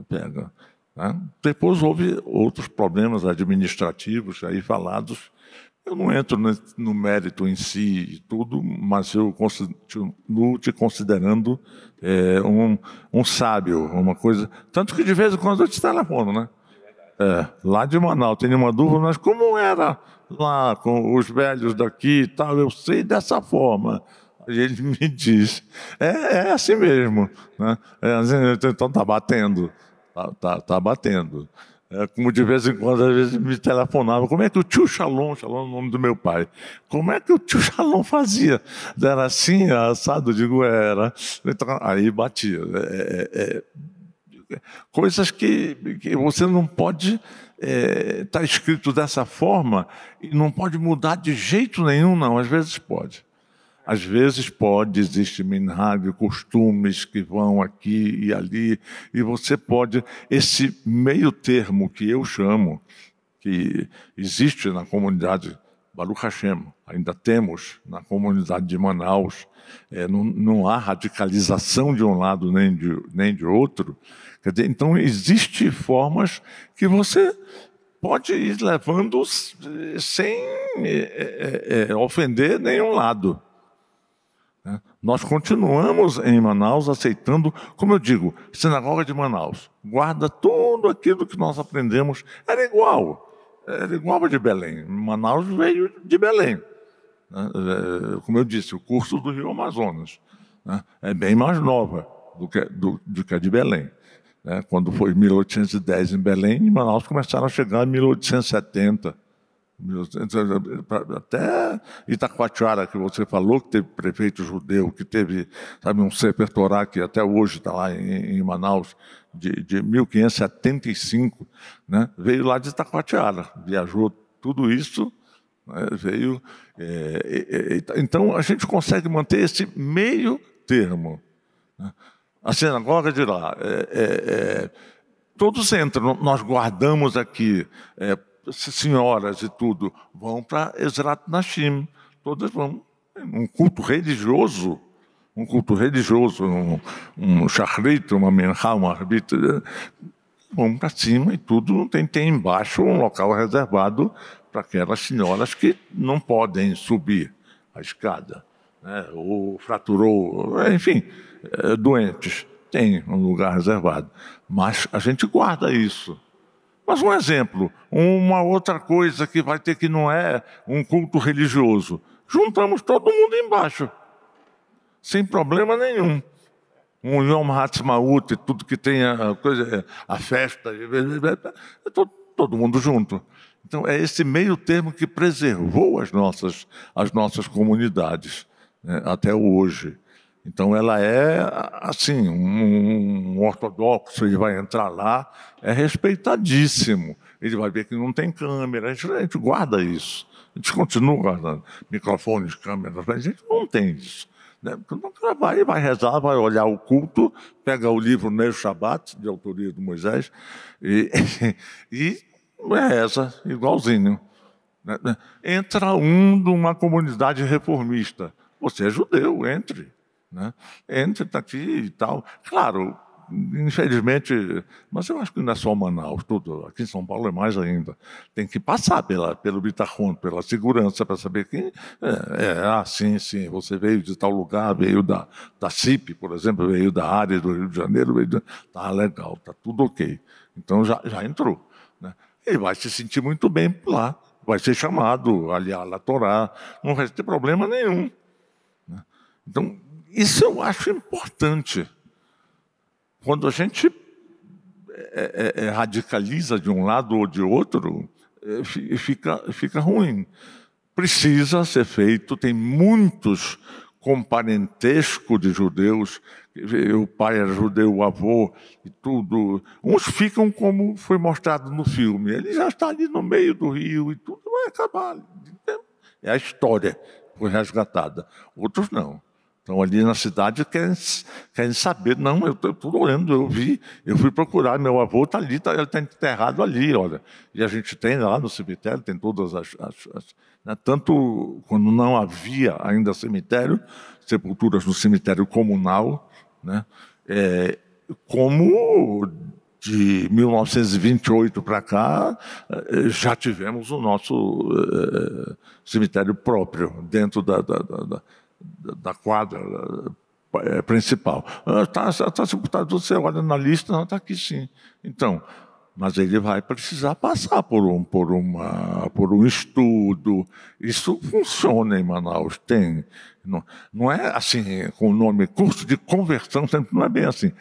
Pega, né? Depois houve outros problemas administrativos aí falados. Eu não entro no mérito em si e tudo, mas eu continuo te considerando um sábio, uma coisa. Tanto que de vez em quando eu te telefono, né? Lá de Manaus, tenho uma dúvida, mas como era lá com os velhos daqui e tal, eu sei dessa forma. E ele me diz, é assim mesmo, né? Então está batendo, tá batendo. Como de vez em quando, às vezes, me telefonava, como é que o tio Shalom é o nome do meu pai, como é que o tio Shalom fazia? Era assim, assado? Eu digo, era. Então, aí batia. Coisas que você não pode estar escrito dessa forma e não pode mudar de jeito nenhum, não. Às vezes pode. Às vezes pode, existe minhag, costumes que vão aqui e ali, e você pode, esse meio termo que eu chamo, que existe na comunidade Baruch Hashem, ainda temos na comunidade de Manaus, não há radicalização de um lado nem de outro. Quer dizer, então, existem formas que você pode ir levando sem ofender nenhum lado. Nós continuamos em Manaus aceitando, como eu digo, Sinagoga de Manaus, guarda tudo aquilo que nós aprendemos, era igual. era igual a de Belém. Manaus veio de Belém. Né? Como eu disse, o curso do Rio Amazonas, né? É bem mais nova do que a de Belém. Né? Quando foi 1810 em Belém, em Manaus começaram a chegar em 1870. Até Itacoatiara, que você falou, que teve prefeito judeu, que teve, sabe, um Sefer Torah, que até hoje está lá em Manaus, de 1575, né? Veio lá de Itacoatiara, viajou tudo isso, né? Veio. Então, a gente consegue manter esse meio termo. Né? A sinagoga de lá, todos entram, nós guardamos aqui, senhoras e tudo, vão para Ezrat Nashim, todas vão, um culto religioso, um shachrit, uma menchá, uma arbit, vão para cima e tudo, tem embaixo um local reservado para aquelas senhoras que não podem subir a escada, né? Ou fraturou, enfim, doentes, tem um lugar reservado. Mas a gente guarda isso. Mas um exemplo, uma outra coisa que vai ter que não é um culto religioso. Juntamos todo mundo embaixo, sem problema nenhum. Um Yom Ha'atzmaut, tudo que tem a festa, todo mundo junto. Então, é esse meio termo que preservou as nossas comunidades, né, até hoje. Então, ela é, assim, um ortodoxo, ele vai entrar lá, é respeitadíssimo. Ele vai ver que não tem câmera, a gente guarda isso. A gente continua guardando microfones, câmeras, a gente não tem isso. Né? Porque o cara vai rezar, vai olhar o culto, pega o livro Ner Shabbat, de autoria do Moisés, e reza igualzinho. Né? Entra um de uma comunidade reformista. Você é judeu, entre. Né? Entre, está aqui e tal. Claro, infelizmente, mas eu acho que não é só Manaus, tudo. Aqui em São Paulo é mais ainda. Tem que passar pelo Bitachon, pela segurança, para saber quem sim, você veio de tal lugar, veio da CIP, por exemplo, veio da área do Rio de Janeiro, tá legal, tá tudo ok. Então já entrou. Né? Ele vai se sentir muito bem lá, vai ser chamado a aliar a Torá, não vai ter problema nenhum. Né? Então, isso eu acho importante. Quando a gente radicaliza de um lado ou de outro, fica ruim. Precisa ser feito, tem muitos com parentesco de judeus, o pai era judeu, o avô e tudo. Uns ficam como foi mostrado no filme, ele já está ali no meio do rio e tudo vai acabar. É a história, foi resgatada. Outros não. Então, ali na cidade, querem saber. Não, eu estou olhando, eu fui procurar, meu avô está ali, ele está enterrado ali, olha. E a gente tem lá no cemitério, tem todas né, tanto quando não havia ainda cemitério, sepulturas no cemitério comunal, né, como de 1928 para cá, já tivemos o nosso cemitério próprio, dentro da quadra principal. Está sepultado, você olha na lista, não, está aqui sim. Então, mas ele vai precisar passar por um estudo. Isso funciona em Manaus, tem. Não é assim, com o nome curso de conversão, sempre não é bem assim.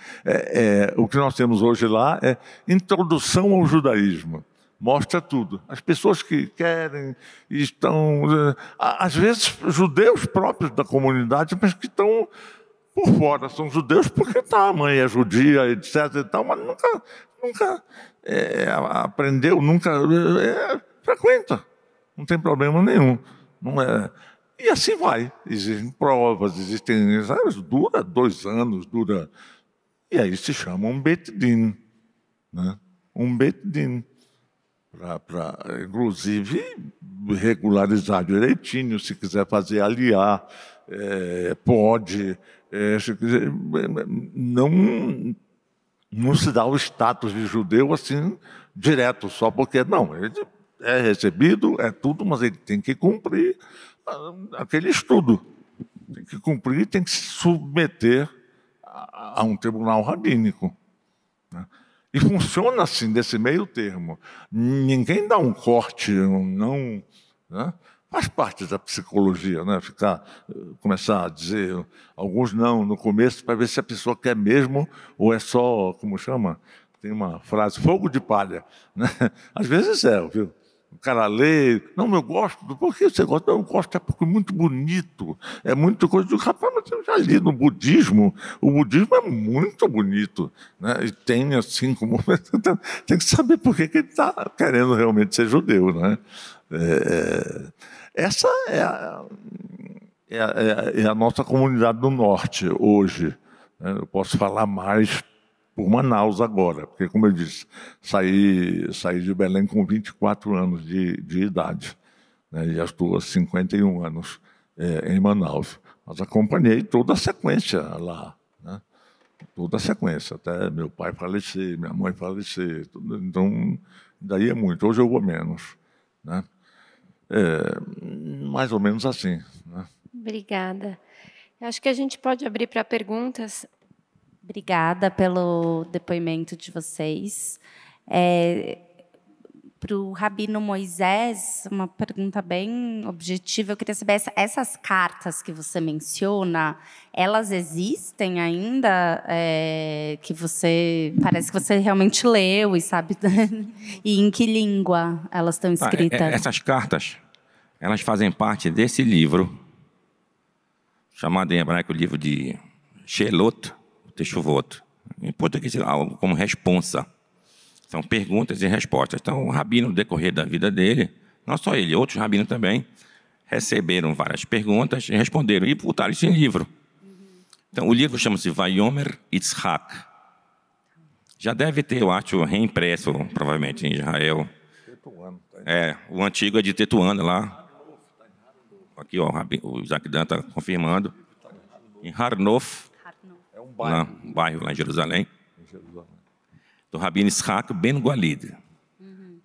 O que nós temos hoje lá é introdução ao judaísmo. Mostra tudo. As pessoas que querem estão, às vezes, judeus próprios da comunidade, mas que estão por fora. São judeus porque a mãe é judia, etc. E tal, mas nunca aprendeu, nunca frequenta. Não tem problema nenhum. Não é. E assim vai. Existem provas, dura 2 anos, dura. E aí se chama um Bet Din. Né? Um Bet Din. Para, inclusive, regularizar direitinho, se quiser fazer aliar, pode. Se quiser, não se dá o status de judeu assim, direto, só porque, não, ele é recebido, é tudo, mas ele tem que cumprir aquele estudo. Tem que cumprir, tem que se submeter a um tribunal rabínico. Né? E funciona assim, desse meio termo. Ninguém dá um corte, não, né? Faz parte da psicologia, né? Começar a dizer alguns não no começo para ver se a pessoa quer mesmo ou é só, como chama? Tem uma frase, fogo de palha, né? Às vezes viu? O cara lê, não, eu gosto, por que você gosta? Não, eu gosto, é porque é muito bonito, é muito coisa do rapaz, mas eu já li no budismo, o budismo é muito bonito, né? E tem assim como. Tem que saber por que ele está querendo realmente ser judeu, né? Essa é a nossa comunidade do norte hoje, né? Eu posso falar mais por Manaus agora, porque, como eu disse, saí de Belém com 24 anos de idade, né, e já estou há 51 anos em Manaus. Mas acompanhei toda a sequência lá, né, toda a sequência, até meu pai falecer, minha mãe falecer, tudo, então, daí é muito. Hoje eu vou menos, né? Mais ou menos assim, né? Obrigada. Eu acho que a gente pode abrir para perguntas. Obrigada pelo depoimento de vocês. Para o Rabino Moisés, uma pergunta bem objetiva. Eu queria saber, essas cartas que você menciona, elas existem ainda? Que parece que você realmente leu e sabe. E em que língua elas estão escritas? Essas cartas, elas fazem parte desse livro, chamado em hebraico o livro de Shelot, Teshuvot, em português algo como responsa. São perguntas e respostas. Então, o rabino, no decorrer da vida dele, não só ele, outros rabinos também, receberam várias perguntas e responderam, e botaram isso em livro. Então, o livro chama-se Vayomer Yitzhak. Já deve ter, eu acho, reimpresso, provavelmente, em Israel. O antigo é de Tetuana, lá. Aqui, ó, o Isaac Dan está confirmando. Em Harnof. Um bairro lá em Jerusalém, do Rabino Yitzhak Ben Gualid.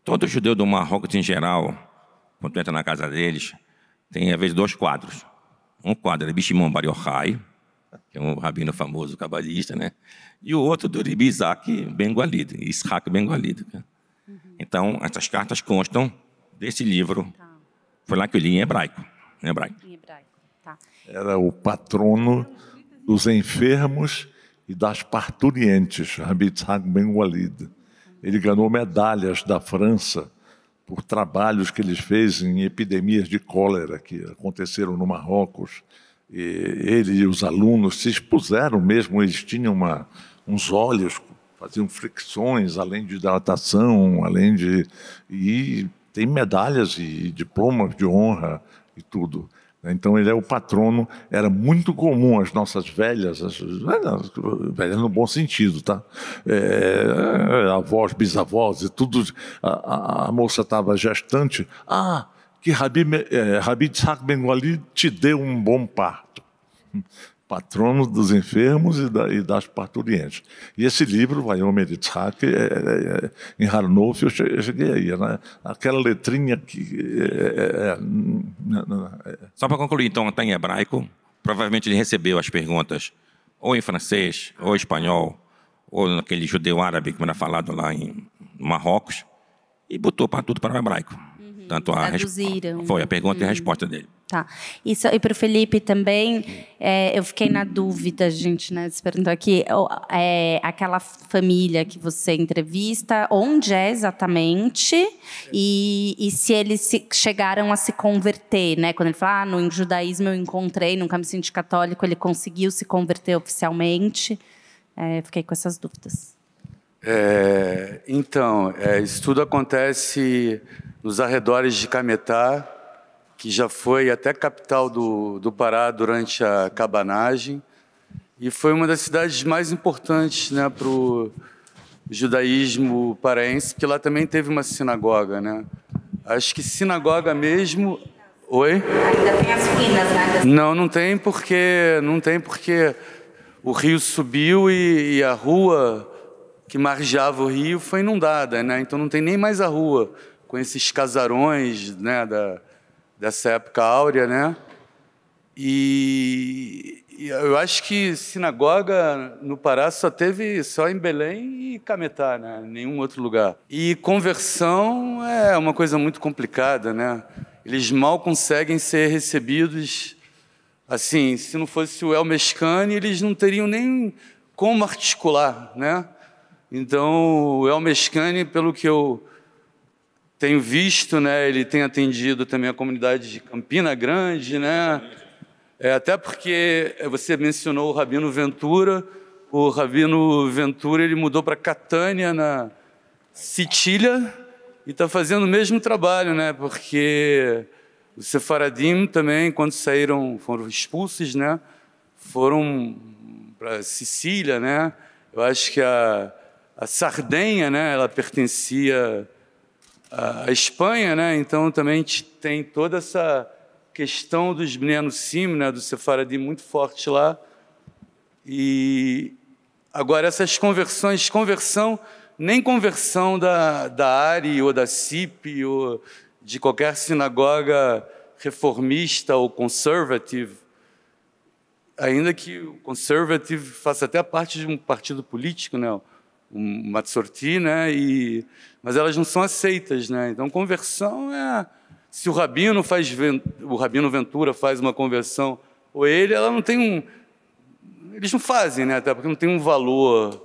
Todo judeu do Marrocos, em geral, quando tu entra na casa deles, tem, às vezes, 2 quadros. Um quadro é Bishimon Bar Yochai, que é um rabino famoso, cabalista, né? E o outro do Rabbi Isaac Ben Gualid, Yitzhak Ben Gualid. Então, essas cartas constam desse livro. Foi lá que eu li em hebraico. Tá. Era o patrono dos enfermos e das parturientes, Rabbi Yitzhak Ben Gualid. Ele ganhou medalhas da França por trabalhos que ele fez em epidemias de cólera que aconteceram no Marrocos. E ele e os alunos se expuseram mesmo, eles tinham uns olhos, faziam fricções, além de hidratação, e tem medalhas e diplomas de honra e tudo. Então, ele é o patrono. Era muito comum as nossas velhas no bom sentido, tá? Avós, bisavós e tudo. A moça estava gestante. Que Rabbi Yitzhak Ben Gualid te deu um bom parto. Patrono dos enfermos e das parturientes. E esse livro, Vayomer Yitzhak, em Harnof, eu cheguei aí, né? Aquela letrinha que... Só para concluir, então, está em hebraico. Provavelmente ele recebeu as perguntas ou em francês, ou em espanhol, ou naquele judeu árabe que era falado lá em Marrocos, e botou tudo para o hebraico. Tanto Traduziram. Foi a pergunta e a resposta dele. Tá. E para o Felipe também, eu fiquei na dúvida, gente, né? Você perguntou aqui, aquela família que você entrevista, onde é exatamente? E se eles chegaram a se converter, né? Quando ele fala, no judaísmo eu encontrei, nunca me senti católico, ele conseguiu se converter oficialmente. Fiquei com essas dúvidas. Então, isso tudo acontece nos arredores de Cametá, que já foi até capital do Pará durante a cabanagem, e foi uma das cidades mais importantes, né, para o judaísmo paraense, porque lá também teve uma sinagoga, né? Acho que sinagoga mesmo... Oi? Ainda tem as ruínas, né? Não tem porque o rio subiu e a rua que margeava o rio foi inundada, né? Então não tem nem mais a rua com esses casarões, né, dessa época áurea, né? E eu acho que sinagoga no Pará só teve só em Belém e Cametá, né? Nenhum outro lugar. E conversão é uma coisa muito complicada, né? Eles mal conseguem ser recebidos. Assim, se não fosse o Elmer Scani, eles não teriam nem como articular, né? Então, o Elmer Scani, pelo que eu tenho visto, né, ele tem atendido também a comunidade de Campina Grande, né? Até porque você mencionou o Rabino Ventura. O Rabino Ventura ele mudou para Catânia, na Sicília, e está fazendo o mesmo trabalho, né? Porque os sefaradim também, quando foram expulsos, né? Foram para Sicília, né? Eu acho que a Sardenha, né? Ela pertencia à Espanha, né? Então também tem toda essa questão dos Bnei Anusim, né, do sefaradim muito forte lá. E agora essas nem conversão da ARI ou da CIP ou de qualquer sinagoga reformista ou conservative, ainda que o conservative faça até parte de um partido político, né, um Matsorti, né, mas elas não são aceitas, né? Então conversão se o Rabino Ventura faz uma conversão, ou ela não tem eles não fazem, né? Até porque não tem um valor.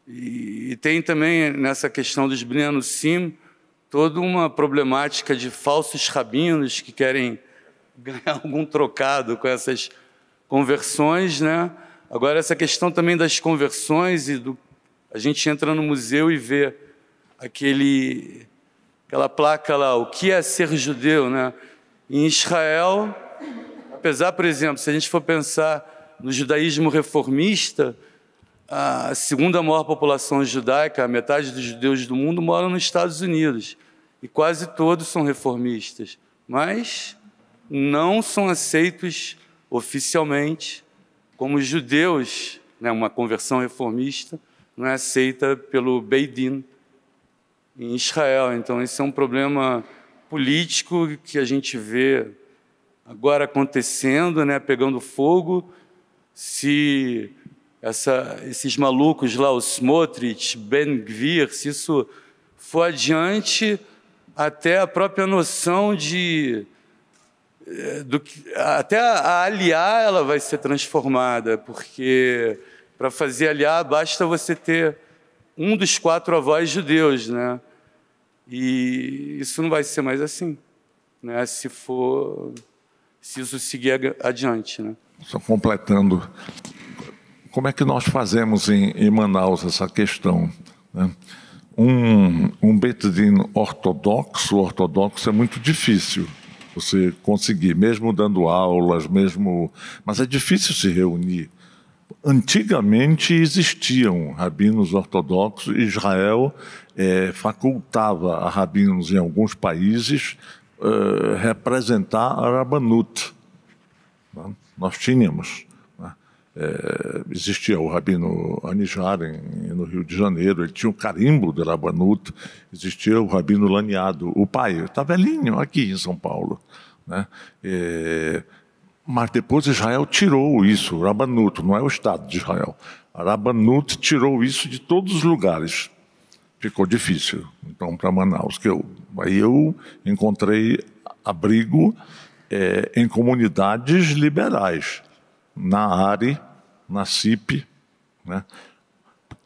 E tem também, nessa questão dos Bnei Anusim, toda uma problemática de falsos rabinos que querem ganhar algum trocado com essas conversões, né? Agora, essa questão também das conversões, a gente entra no museu e vê aquela placa lá, o que é ser judeu, né? Em Israel, apesar, por exemplo, se a gente for pensar no judaísmo reformista, a segunda maior população judaica, a metade dos judeus do mundo, moram nos Estados Unidos. E quase todos são reformistas, mas não são aceitos oficialmente como judeus, né? Uma conversão reformista não é aceita pelo Beit Din em Israel. Então, esse é um problema político que a gente vê agora acontecendo, né, pegando fogo. Se esses malucos lá, o Smotrich, Ben-Gvir, se isso for adiante, até a própria noção até a aliar ela vai ser transformada, porque para fazer aliar basta você ter um dos 4 avós judeus, né? E isso não vai ser mais assim, né? Se isso seguir adiante, né? Só completando, como é que nós fazemos em Manaus essa questão, né? Um Beit Din ortodoxo é muito difícil você conseguir, mesmo dando aulas, mas é difícil se reunir. Antigamente existiam rabinos ortodoxos, Israel facultava a rabinos em alguns países representar a Rabanut. Nós tínhamos. Existia o rabino Anijar no Rio de Janeiro, ele tinha o carimbo de Rabanut, existia o rabino Laniado, o pai está velhinho aqui em São Paulo, né? Mas depois Israel tirou isso, o Rabanut, não é o Estado de Israel. A Rabanut tirou isso de todos os lugares. Ficou difícil, então, para Manaus. Aí eu encontrei abrigo em comunidades liberais, na ARI, na CIP, né,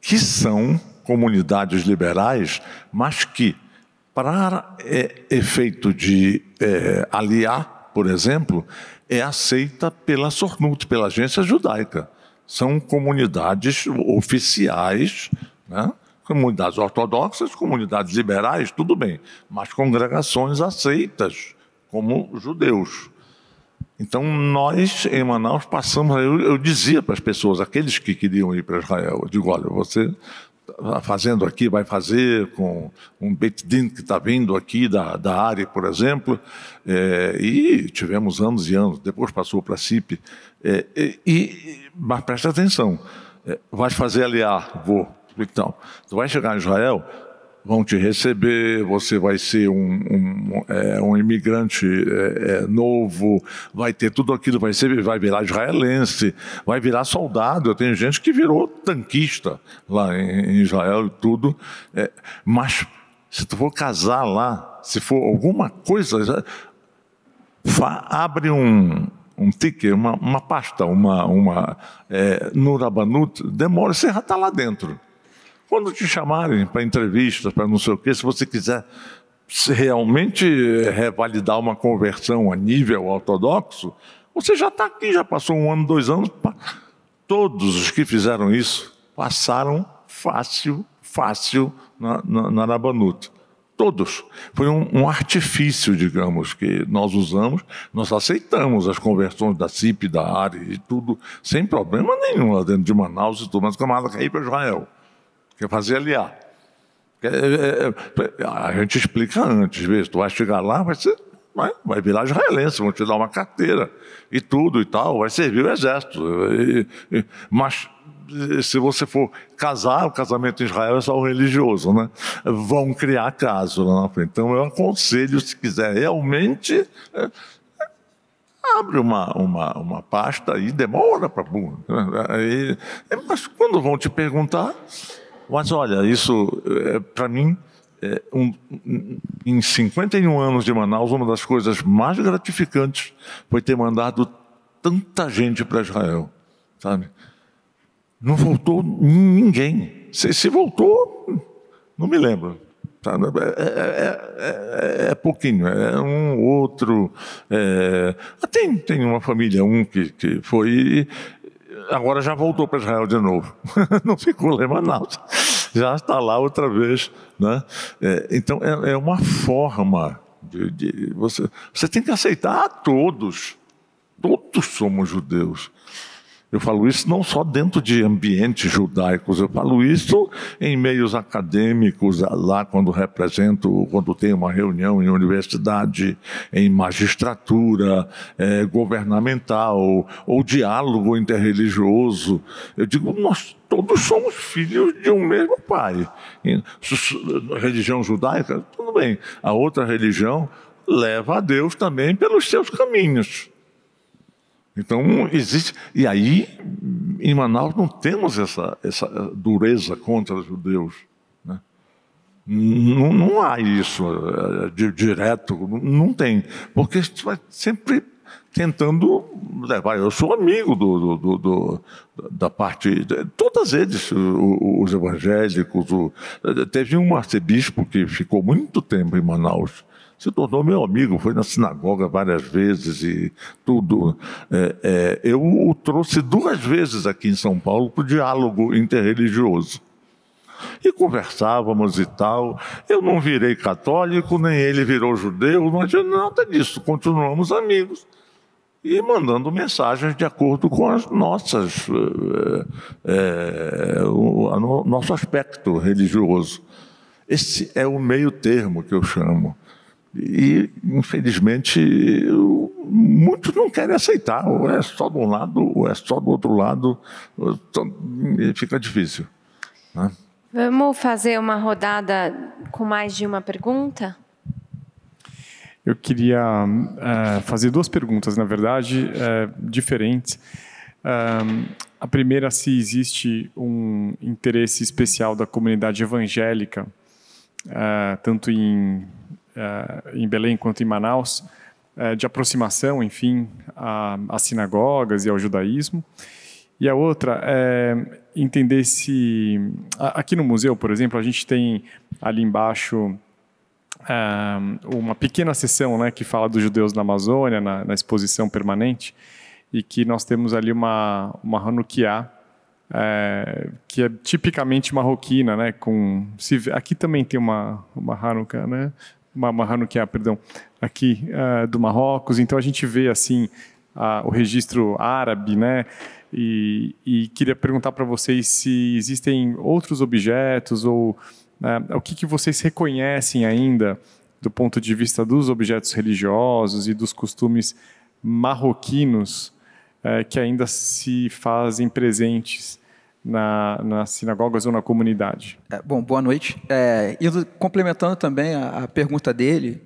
que são comunidades liberais, mas que, para efeito de aliar, por exemplo, é aceita pela Sornut, pela agência judaica. São comunidades oficiais, né? Comunidades ortodoxas, comunidades liberais, tudo bem, mas congregações aceitas como judeus. Então, nós, em Manaus, passamos... Eu dizia para as pessoas, aqueles que queriam ir para Israel, eu digo, olha, você está fazendo aqui, vai fazer com um Beit Din que está vindo aqui da área, por exemplo, e tivemos anos e anos, depois passou para a CIP, mas presta atenção, vai fazer aliar, vou. Então, tu vai chegar em Israel, vão te receber, você vai ser um imigrante novo, vai ter tudo aquilo, vai virar israelense, vai virar soldado. Eu tenho gente que virou tanquista lá em Israel e tudo. Mas se tu for casar lá, se for alguma coisa, abre um ticket, uma pasta, no Rabanut, demora, você já está lá dentro. Quando te chamarem para entrevistas, para não sei o quê, se você quiser realmente revalidar uma conversão a nível ortodoxo, você já está aqui, já passou 1 ano, 2 anos. Todos os que fizeram isso passaram fácil na Rabanut. Todos. Foi um artifício, digamos, que nós usamos. Nós aceitamos as conversões da CIP, da ARI e tudo, sem problema nenhum lá dentro de Manaus e tudo. Mas o camarada quer ir para Israel, quer fazer LA. A gente explica antes, vê, tu vai chegar lá, vai virar israelense, vão te dar uma carteira e tudo e tal, vai servir o exército. Mas se você for casar, o casamento em Israel é só o religioso, né? Vão criar caso lá na frente. Então eu aconselho, se quiser realmente, abre uma pasta e demora para mas quando vão te perguntar, mas olha, isso para mim, em 51 anos de Manaus, uma das coisas mais gratificantes foi ter mandado tanta gente para Israel, sabe? Não voltou ninguém. Se voltou, não me lembro. É pouquinho, é um outro. Tem uma família, que foi, agora já voltou para Israel de novo. Não ficou lá em Manaus. Já está lá outra vez. Né? Então, é uma forma de você tem que aceitar a todos. Todos somos judeus. Eu falo isso não só dentro de ambientes judaicos, eu falo isso em meios acadêmicos, lá quando tem uma reunião em universidade, em magistratura, governamental, ou diálogo interreligioso. Eu digo, nós todos somos filhos de um mesmo pai. Religião judaica, tudo bem. A outra religião leva a Deus também pelos seus caminhos. Então, existe... E aí, em Manaus, não temos essa dureza contra os judeus. Né? Não há isso direto, não tem. Porque a gente vai sempre tentando levar... Eu sou amigo da parte... Todos eles, os evangélicos. Teve um arcebispo que ficou muito tempo em Manaus, se tornou meu amigo, foi na sinagoga várias vezes e tudo. Eu o trouxe 2 vezes aqui em São Paulo para o diálogo interreligioso. E conversávamos e tal. Eu não virei católico, nem ele virou judeu, não adianta nada disso. Continuamos amigos. E mandando mensagens de acordo com as nossas... nosso aspecto religioso. Esse é o meio termo que eu chamo. E, infelizmente, muitos não querem aceitar. Ou é só de um lado, ou é só do outro lado. Fica difícil. Né? Vamos fazer uma rodada com mais de uma pergunta? Eu queria fazer 2 perguntas, na verdade, diferentes. A primeira, se existe um interesse especial da comunidade evangélica, tanto em Belém quanto em Manaus, de aproximação, enfim, às sinagogas e ao judaísmo. E a outra é entender se... Aqui no museu, por exemplo, a gente tem ali embaixo uma pequena seção, né, que fala dos judeus na Amazônia, na exposição permanente, e que nós temos ali uma Hanukkah, que é tipicamente marroquina, né, aqui também tem uma Hanukkah, né? Uma Hanukkah, perdão, aqui do Marrocos. Então a gente vê assim o registro árabe, né? E queria perguntar para vocês se existem outros objetos ou o que vocês reconhecem ainda do ponto de vista dos objetos religiosos e dos costumes marroquinos que ainda se fazem presentes nas sinagogas ou na comunidade? Bom, boa noite. Complementando também a pergunta dele,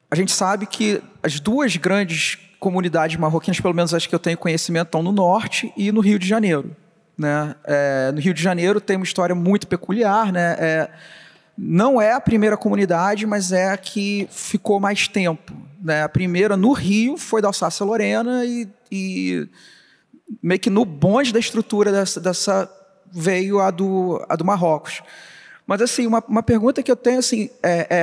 a gente sabe que as duas grandes comunidades marroquinas, pelo menos as que eu tenho conhecimento, estão no norte e no Rio de Janeiro, né? No Rio de Janeiro tem uma história muito peculiar, né? Não é a primeira comunidade, mas é a que ficou mais tempo, né? A primeira no Rio foi da Alsácia-Lorena e meio que no bonde da estrutura dessa veio a do Marrocos. Mas assim, uma pergunta que eu tenho assim,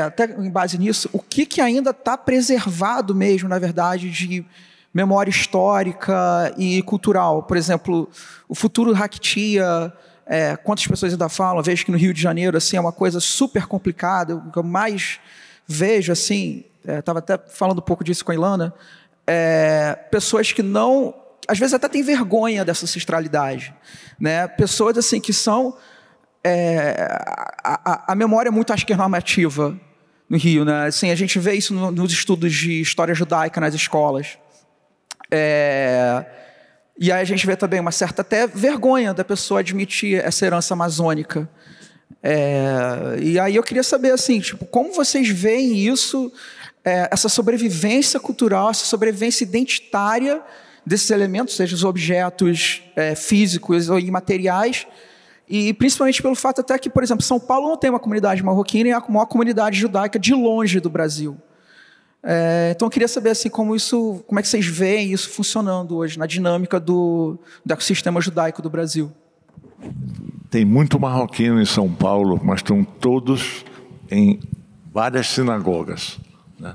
até em base nisso, o que ainda está preservado mesmo, na verdade, de memória histórica e cultural? Por exemplo, o futuro Hakitia, quantas pessoas ainda falam? Eu vejo que no Rio de Janeiro assim, é uma coisa super complicada. O que eu mais vejo, assim, estava até falando um pouco disso com a Ilana, pessoas que não... Às vezes até têm vergonha dessa ancestralidade, né? Pessoas assim, que são... a memória é muito, acho que, normativa no Rio, né? Assim, a gente vê isso nos estudos de história judaica nas escolas. E aí a gente vê também uma certa até vergonha da pessoa admitir essa herança amazônica. E aí eu queria saber, assim, tipo, como vocês veem isso, essa sobrevivência cultural, essa sobrevivência identitária desses elementos, seja os objetos físicos ou imateriais, e principalmente pelo fato até que, por exemplo, São Paulo não tem uma comunidade marroquina e é a maior comunidade judaica de longe do Brasil. Então eu queria saber assim, como é que vocês veem isso funcionando hoje na dinâmica do ecossistema judaico do Brasil. Tem muito marroquino em São Paulo, mas estão todos em várias sinagogas, né?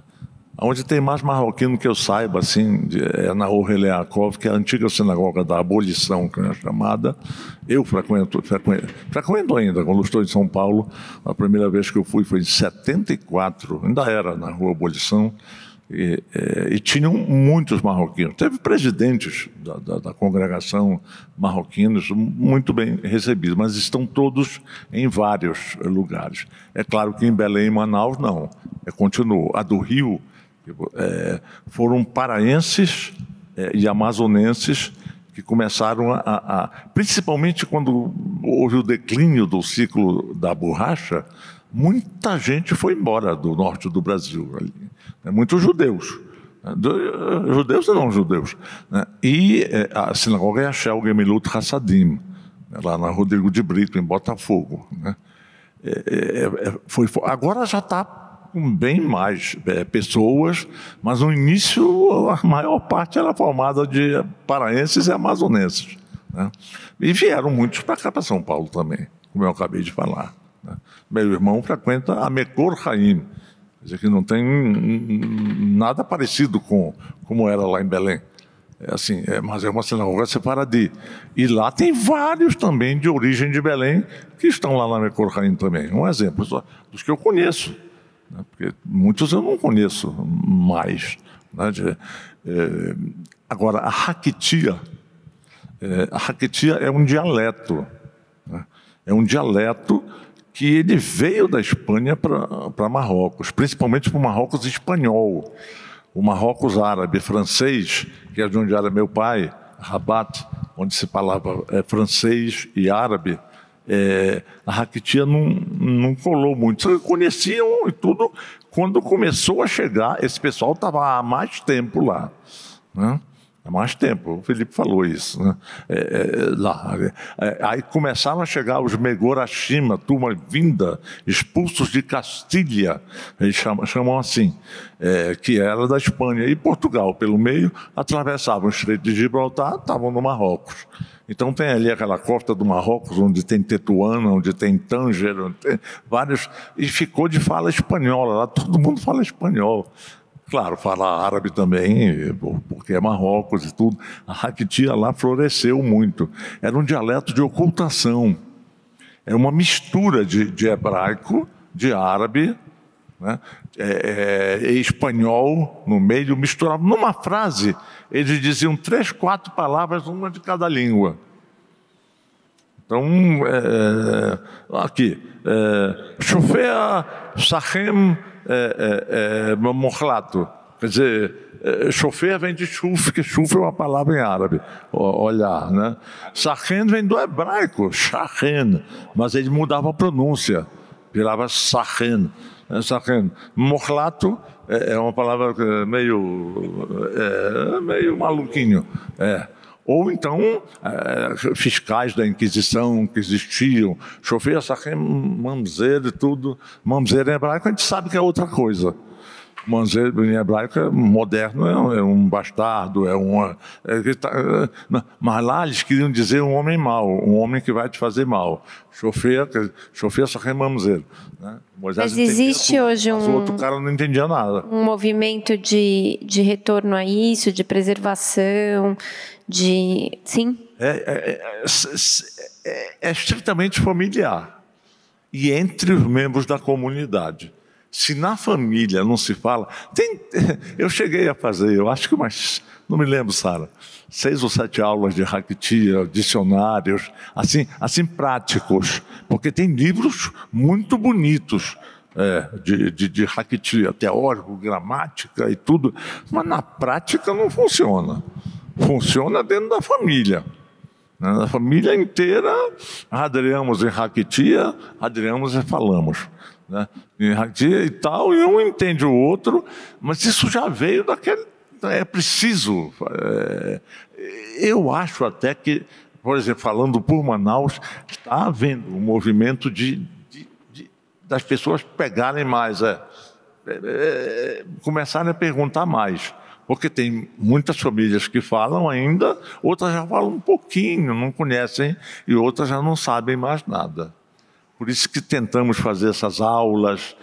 Onde tem mais marroquino que eu saiba, assim, é na Rua Heleakov, que é a antiga sinagoga da abolição, que é chamada. Eu frequento ainda, quando estou em São Paulo. A primeira vez que eu fui foi em 74, ainda era na Rua Abolição, e tinham muitos marroquinos. Teve presidentes da congregação marroquinos muito bem recebidos, mas estão todos em vários lugares. É claro que em Belém e Manaus não, continuou. A do Rio... foram paraenses e amazonenses que começaram principalmente quando houve o declínio do ciclo da borracha, muita gente foi embora do norte do Brasil, ali, né? Muitos judeus, judeus e não judeus, né? E a sinagoga é a Shel Gemilut Hassadim, lá na Rodrigo de Brito, em Botafogo, né? Agora já está com bem mais pessoas, mas no início a maior parte era formada de paraenses e amazonenses, né? E vieram muitos para cá, para São Paulo também, como eu acabei de falar, né? Meu irmão frequenta a Mekor Haim, quer dizer que não tem nada parecido com como era lá em Belém. Mas é uma sinagoga separada. E lá tem vários também de origem de Belém que estão lá na Mekor Haim também. Um exemplo só, dos que eu conheço, porque muitos eu não conheço mais, né? Agora, a Hakitia é um dialeto, né? É um dialeto que ele veio da Espanha para Marrocos, principalmente para o Marrocos espanhol. O Marrocos árabe, francês, que é de onde era meu pai, Rabat, onde se falava francês e árabe, a Hakitia não colou muito. Conheciam e tudo. Quando começou a chegar, esse pessoal estava há mais tempo lá, né? Há mais tempo, o Felipe falou isso, né? Aí começaram a chegar os Megorashima, turma vinda, expulsos de Castilha, eles chamam assim, que era da Espanha e Portugal, pelo meio, atravessavam o Estreito de Gibraltar, estavam no Marrocos. Então tem ali aquela costa do Marrocos, onde tem Tetuana, onde tem Tanger, onde tem vários, e ficou de fala espanhola, lá todo mundo fala espanhol. Claro, fala árabe também, porque é Marrocos e tudo. A Hakitia lá floresceu muito. Era um dialeto de ocultação. Era uma mistura de hebraico, de árabe, né? E espanhol no meio, misturado. Numa frase, eles diziam 3, 4 palavras, uma de cada língua. Então, aqui, Shofea Sachem Mohlato. Quer dizer, chofer vem de chuf, que chuf é uma palavra em árabe, olhar, né? Sachen vem do hebraico, shachen, mas ele mudava a pronúncia, virava sachen. Sachen. Morlato é uma palavra meio maluquinho. Ou então, fiscais da Inquisição que existiam, chofer, sachen, mamzer e tudo. Mamzer em hebraico a gente sabe que é outra coisa. Mamzer em hebraico moderno é um bastardo, mas lá eles queriam dizer um homem mau, um homem que vai te fazer mal. Chofer só é mamzer. Né? Mas existe hoje mas o outro cara não entendia nada. Um movimento de retorno a isso, de preservação, sim? É estritamente familiar e entre os membros da comunidade. Se na família não se fala... eu cheguei a fazer, eu acho que não me lembro, Sara, 6 ou 7 aulas de Hakitia, dicionários, assim práticos, porque tem livros muito bonitos de Hakitia, teórico, gramática e tudo, mas na prática não funciona. Funciona dentro da família. Na família inteira, adriamos em Hakitia, adriamos e falamos. Né? E tal, e um entende o outro, mas isso já veio daquele. É preciso. Eu acho até que, por exemplo, falando por Manaus, está havendo um movimento das pessoas pegarem mais, começarem a perguntar mais. Porque tem muitas famílias que falam ainda, outras já falam um pouquinho, não conhecem, e outras já não sabem mais nada. Por isso que tentamos fazer essas aulas,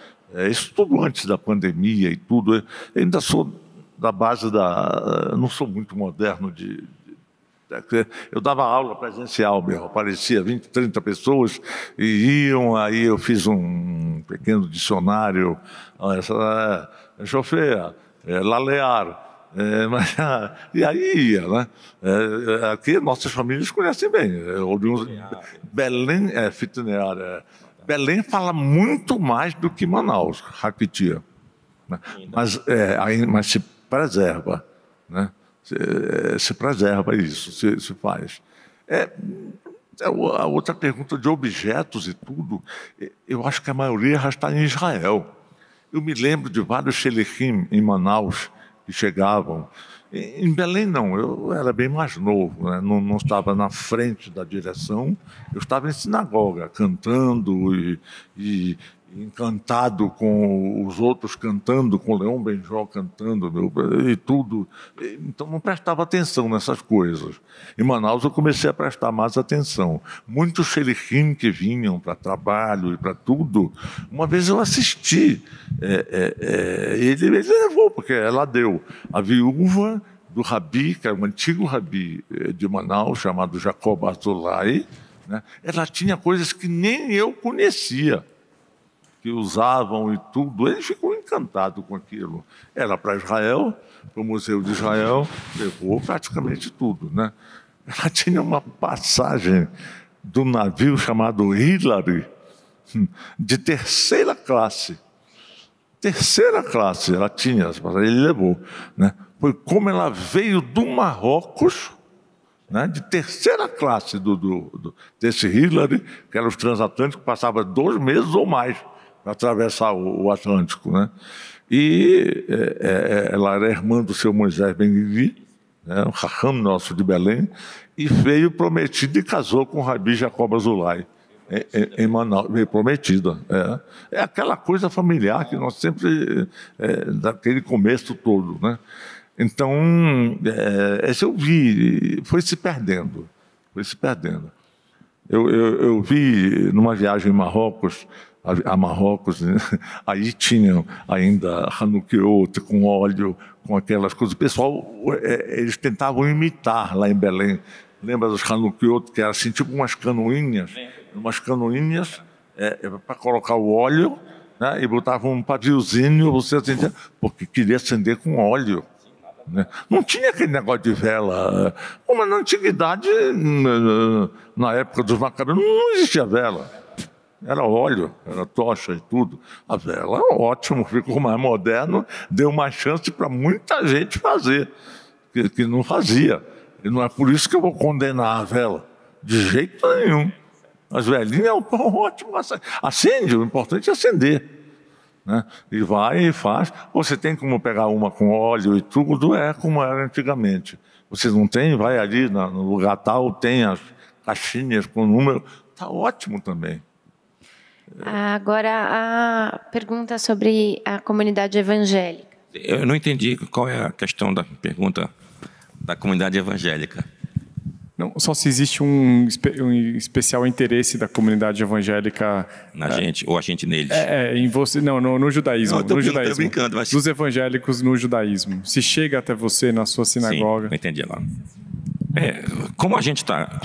isso tudo antes da pandemia e tudo. Eu ainda sou da base não sou muito moderno eu dava aula presencial mesmo, aparecia 20, 30 pessoas e iam, aí eu fiz um pequeno dicionário, chofer, lalear. E aí ia, né? Aqui nossas famílias conhecem bem. Belém Belém fala muito mais do que Manaus, Hakitia, né? Mas se preserva, né? Se preserva isso, se faz. A outra pergunta de objetos e tudo, eu acho que a maioria já está em Israel. Eu me lembro de vários shelichim em Manaus que chegavam. Em Belém, não, eu era bem mais novo, né? Não estava na frente da direção, eu estava em sinagoga, cantando e encantado com os outros cantando, com Leon Benjó cantando e tudo. Então não prestava atenção nessas coisas. Em Manaus eu comecei a prestar mais atenção. Muitos shelichim que vinham para trabalho e para tudo. Uma vez eu assisti, ele levou, porque ela deu a viúva do rabi, que era um antigo rabi de Manaus, chamado Jacob Azulay, né? Ela tinha coisas que nem eu conhecia, que usavam e tudo. Ele ficou encantado com aquilo. Era para Israel, para o Museu de Israel, levou praticamente tudo, né? Ela tinha uma passagem do navio chamado Hillary, de terceira classe. Terceira classe ela tinha, ele levou, né? Foi como ela veio do Marrocos, né, de terceira classe desse Hillary, que era os transatlânticos, passava 2 meses ou mais para atravessar o Atlântico, né? E ela era irmã do seu Moisés Ben-Gvi, né, um racham nosso de Belém, e veio prometida e casou com o rabi Jacob Azulay, em Manaus, veio prometida. É aquela coisa familiar que nós sempre, daquele começo todo, né? Então, esse eu vi, foi se perdendo. Eu vi numa viagem em Marrocos, né? Aí tinham ainda Hanukiot com óleo, com aquelas coisas. O pessoal, eles tentavam imitar lá em Belém. Lembra dos Hanukiot, que era assim, tipo umas canoinhas? Umas canoinhas para colocar o óleo, né? E botavam um paviozinho, você acendia, porque queria acender com óleo. Né? Não tinha aquele negócio de vela. Mas na antiguidade, na época dos macabeus, não existia vela. Era óleo, era tocha e tudo. A vela, ótimo, ficou mais moderno, deu mais chance para muita gente fazer, que não fazia. E não é por isso que eu vou condenar a vela, de jeito nenhum. As velhinhas é ótimo, acende, o importante é acender. Né? E vai e faz. Você tem como pegar uma com óleo e tudo, é como era antigamente. Você não tem, vai ali no lugar tal, tem as caixinhas com número, está ótimo também. Agora, a pergunta sobre a comunidade evangélica. Eu não entendi qual é a questão da pergunta da comunidade evangélica. Não, só se existe um especial interesse da comunidade evangélica na gente ou a gente neles. Em você, não, no judaísmo. Não, no judaísmo. Tô brincando, mas... Dos evangélicos no judaísmo. Se chega até você na sua sinagoga. Sim, eu entendi lá. Como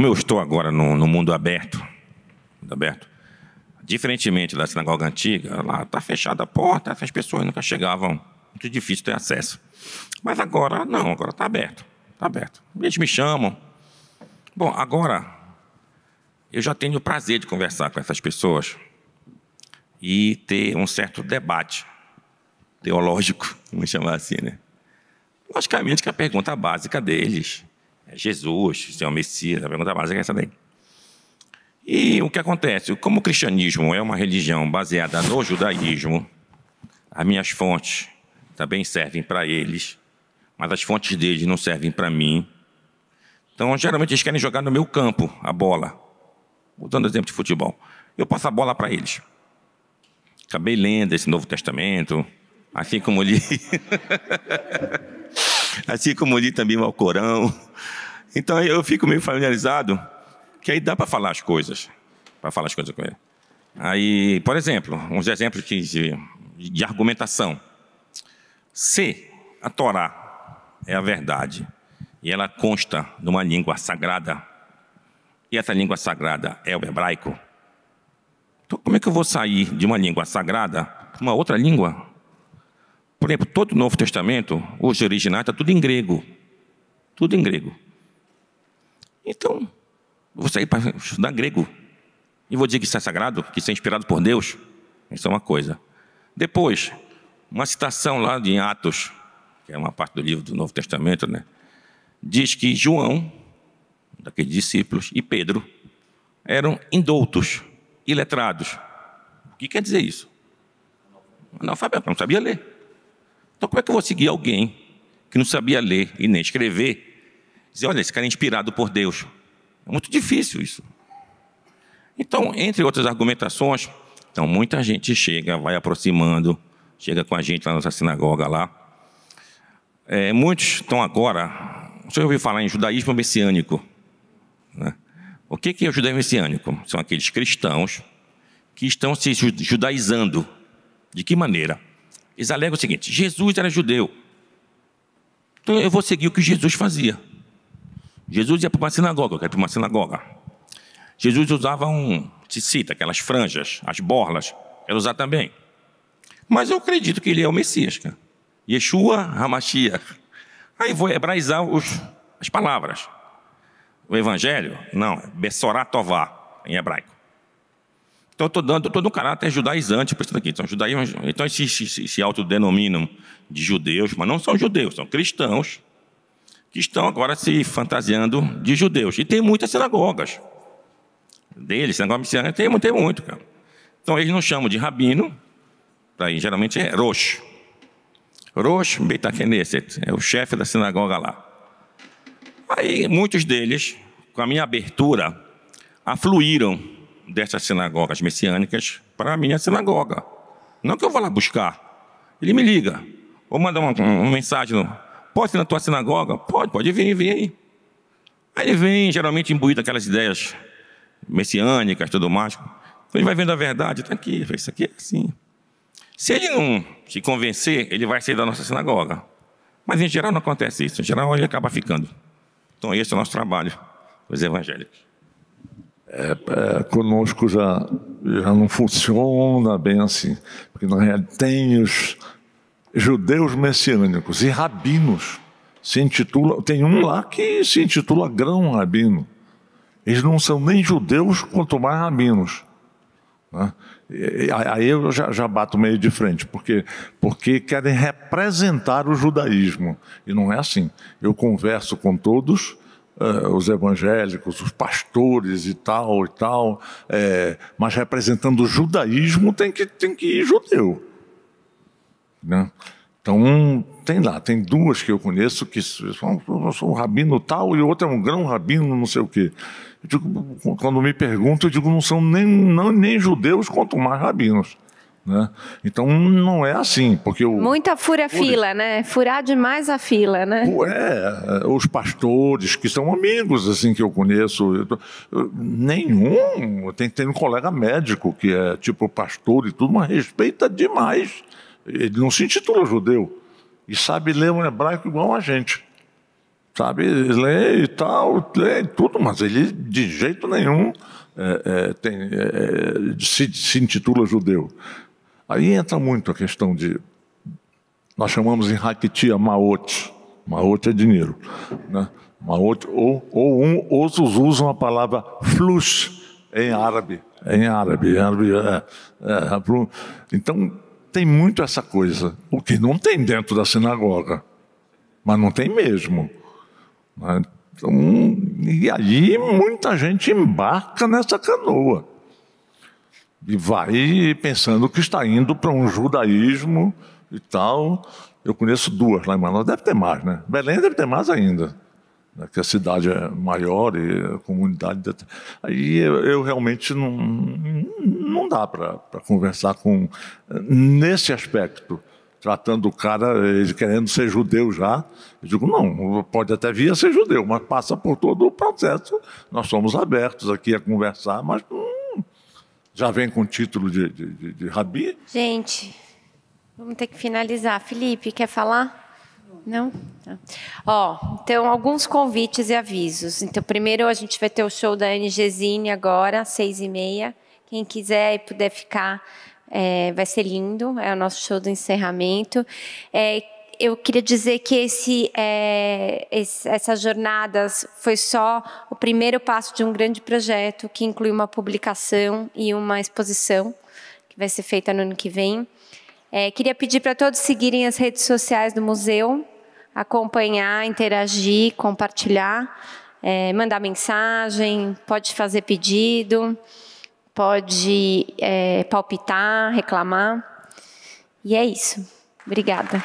eu estou agora no mundo aberto, diferentemente da sinagoga antiga, lá está fechada a porta, essas pessoas nunca chegavam, muito difícil ter acesso. Mas agora não, agora está aberto, Eles me chamam. Bom, agora eu já tenho o prazer de conversar com essas pessoas e ter um certo debate teológico, vamos chamar assim, né? Logicamente que a pergunta básica deles é Jesus, se é o Messias, a pergunta básica é essa daí. E o que acontece? Como o cristianismo é uma religião baseada no judaísmo, as minhas fontes também servem para eles, mas as fontes deles não servem para mim. Então, geralmente, eles querem jogar no meu campo a bola. Usando exemplo de futebol. Eu passo a bola para eles. Acabei lendo esse Novo Testamento, assim como li... assim como li também o Alcorão. Então, eu fico meio familiarizado, que aí dá para falar as coisas. Com ele. Aí, por exemplo, uns exemplos de argumentação. Se a Torá é a verdade, e ela consta numa língua sagrada, e essa língua sagrada é o hebraico, então como é que eu vou sair de uma língua sagrada para uma outra língua? Por exemplo, todo o Novo Testamento, os originais, está tudo em grego. Tudo em grego. Então, eu vou sair para estudar grego, e vou dizer que isso é sagrado, que isso é inspirado por Deus? Isso é uma coisa. Depois, uma citação lá de Atos, que é uma parte do livro do Novo Testamento, né? Diz que João, daqueles discípulos, e Pedro eram indoutos, iletrados. O que quer dizer isso? Analfabeto, não sabia ler. Então como é que eu vou seguir alguém que não sabia ler e nem escrever? Dizer, olha, esse cara é inspirado por Deus. É muito difícil isso. Então, entre outras argumentações, então muita gente chega, vai aproximando, chega com a gente lá na nossa sinagoga lá. Muitos estão agora... Você ouviu falar em judaísmo messiânico, né? O que é o judaísmo messiânico? São aqueles cristãos que estão se judaizando. De que maneira? Eles alegam o seguinte: Jesus era judeu, então eu vou seguir o que Jesus fazia. Jesus ia para uma sinagoga, eu quero ir para uma sinagoga. Jesus usava tzitzit, aquelas franjas, as borlas, ele usava também. Mas eu acredito que ele é o Messias, cara. Yeshua HaMashiach. Aí vou hebraizar as palavras. O evangelho, não, Bessorá Tová, em hebraico. Então eu estou dando todo um caráter judaizante para isso aqui. Então eles se autodenominam de judeus, mas não são judeus, são cristãos que estão agora se fantasiando de judeus. E tem muitas sinagogas deles, sinagoga messiânica, tem muito, cara. Então eles não chamam de rabino, aí geralmente é Rosh. Rosh Beit HaKnesset, é o chefe da sinagoga lá. Aí muitos deles, com a minha abertura, afluíram dessas sinagogas messiânicas para a minha sinagoga. Não que eu vou lá buscar. Ele me liga, ou manda uma mensagem, pode ir na tua sinagoga? Pode vir, vem aí. Aí ele vem, geralmente imbuído daquelas ideias messiânicas, tudo mais. Quando ele vai vendo a verdade, está aqui, isso aqui é assim. Se ele não se convencer, ele vai sair da nossa sinagoga. Mas, em geral, não acontece isso. Em geral, ele acaba ficando. Então, esse é o nosso trabalho, os evangélicos. Conosco já não funciona bem assim. Porque, na realidade, tem os judeus messiânicos e rabinos. Tem um lá que se intitula grão rabino. Eles não são nem judeus, quanto mais rabinos. né? Aí eu já bato meio de frente, porque querem representar o judaísmo. E não é assim. Eu converso com todos, os evangélicos, os pastores e tal, mas representando o judaísmo tem que ir judeu, né? Então, tem duas que eu conheço que são um rabino tal e o outro é um grão rabino, não sei o quê. Eu digo, quando me perguntam, eu digo, não são nem judeus, quanto mais rabinos, né? Então, não é assim, porque muita fura-fila, né? Furar demais a fila, né? Os pastores, que são amigos, assim, que eu conheço, nenhum, tem um colega médico que é tipo pastor e tudo, mas respeita demais. Ele não se intitula judeu e sabe ler um hebraico igual a gente. Sabe ler e tal, lê tudo, mas ele de jeito nenhum se intitula judeu. Aí entra muito a questão de... Nós chamamos em Hakitia maot. Maot é dinheiro, né? Maot, outros usam a palavra flus em árabe. Então, tem muito essa coisa, o que não tem dentro da sinagoga, mas não tem mesmo. Então, e aí muita gente embarca nessa canoa e vai pensando que está indo para um judaísmo e tal. Eu conheço duas lá em Manaus, deve ter mais, né? Belém deve ter mais ainda, né? Que a cidade é maior e a comunidade... Aí eu realmente não dá para conversar nesse aspecto, tratando o cara, ele querendo ser judeu já. Eu digo, não, pode até vir a ser judeu, mas passa por todo o processo. Nós somos abertos aqui a conversar, mas já vem com título de rabi. Gente, vamos ter que finalizar. Felipe, quer falar? Não? Tá. Então, alguns convites e avisos. Então, primeiro a gente vai ter o show da Anne Gesine agora, às 6h30. Quem quiser e puder ficar, vai ser lindo. É o nosso show do encerramento. Eu queria dizer que essas jornadas foi só o primeiro passo de um grande projeto que inclui uma publicação e uma exposição que vai ser feita no ano que vem. Queria pedir para todos seguirem as redes sociais do museu, acompanhar, interagir, compartilhar, mandar mensagem, pode fazer pedido, pode palpitar, reclamar. E é isso. Obrigada.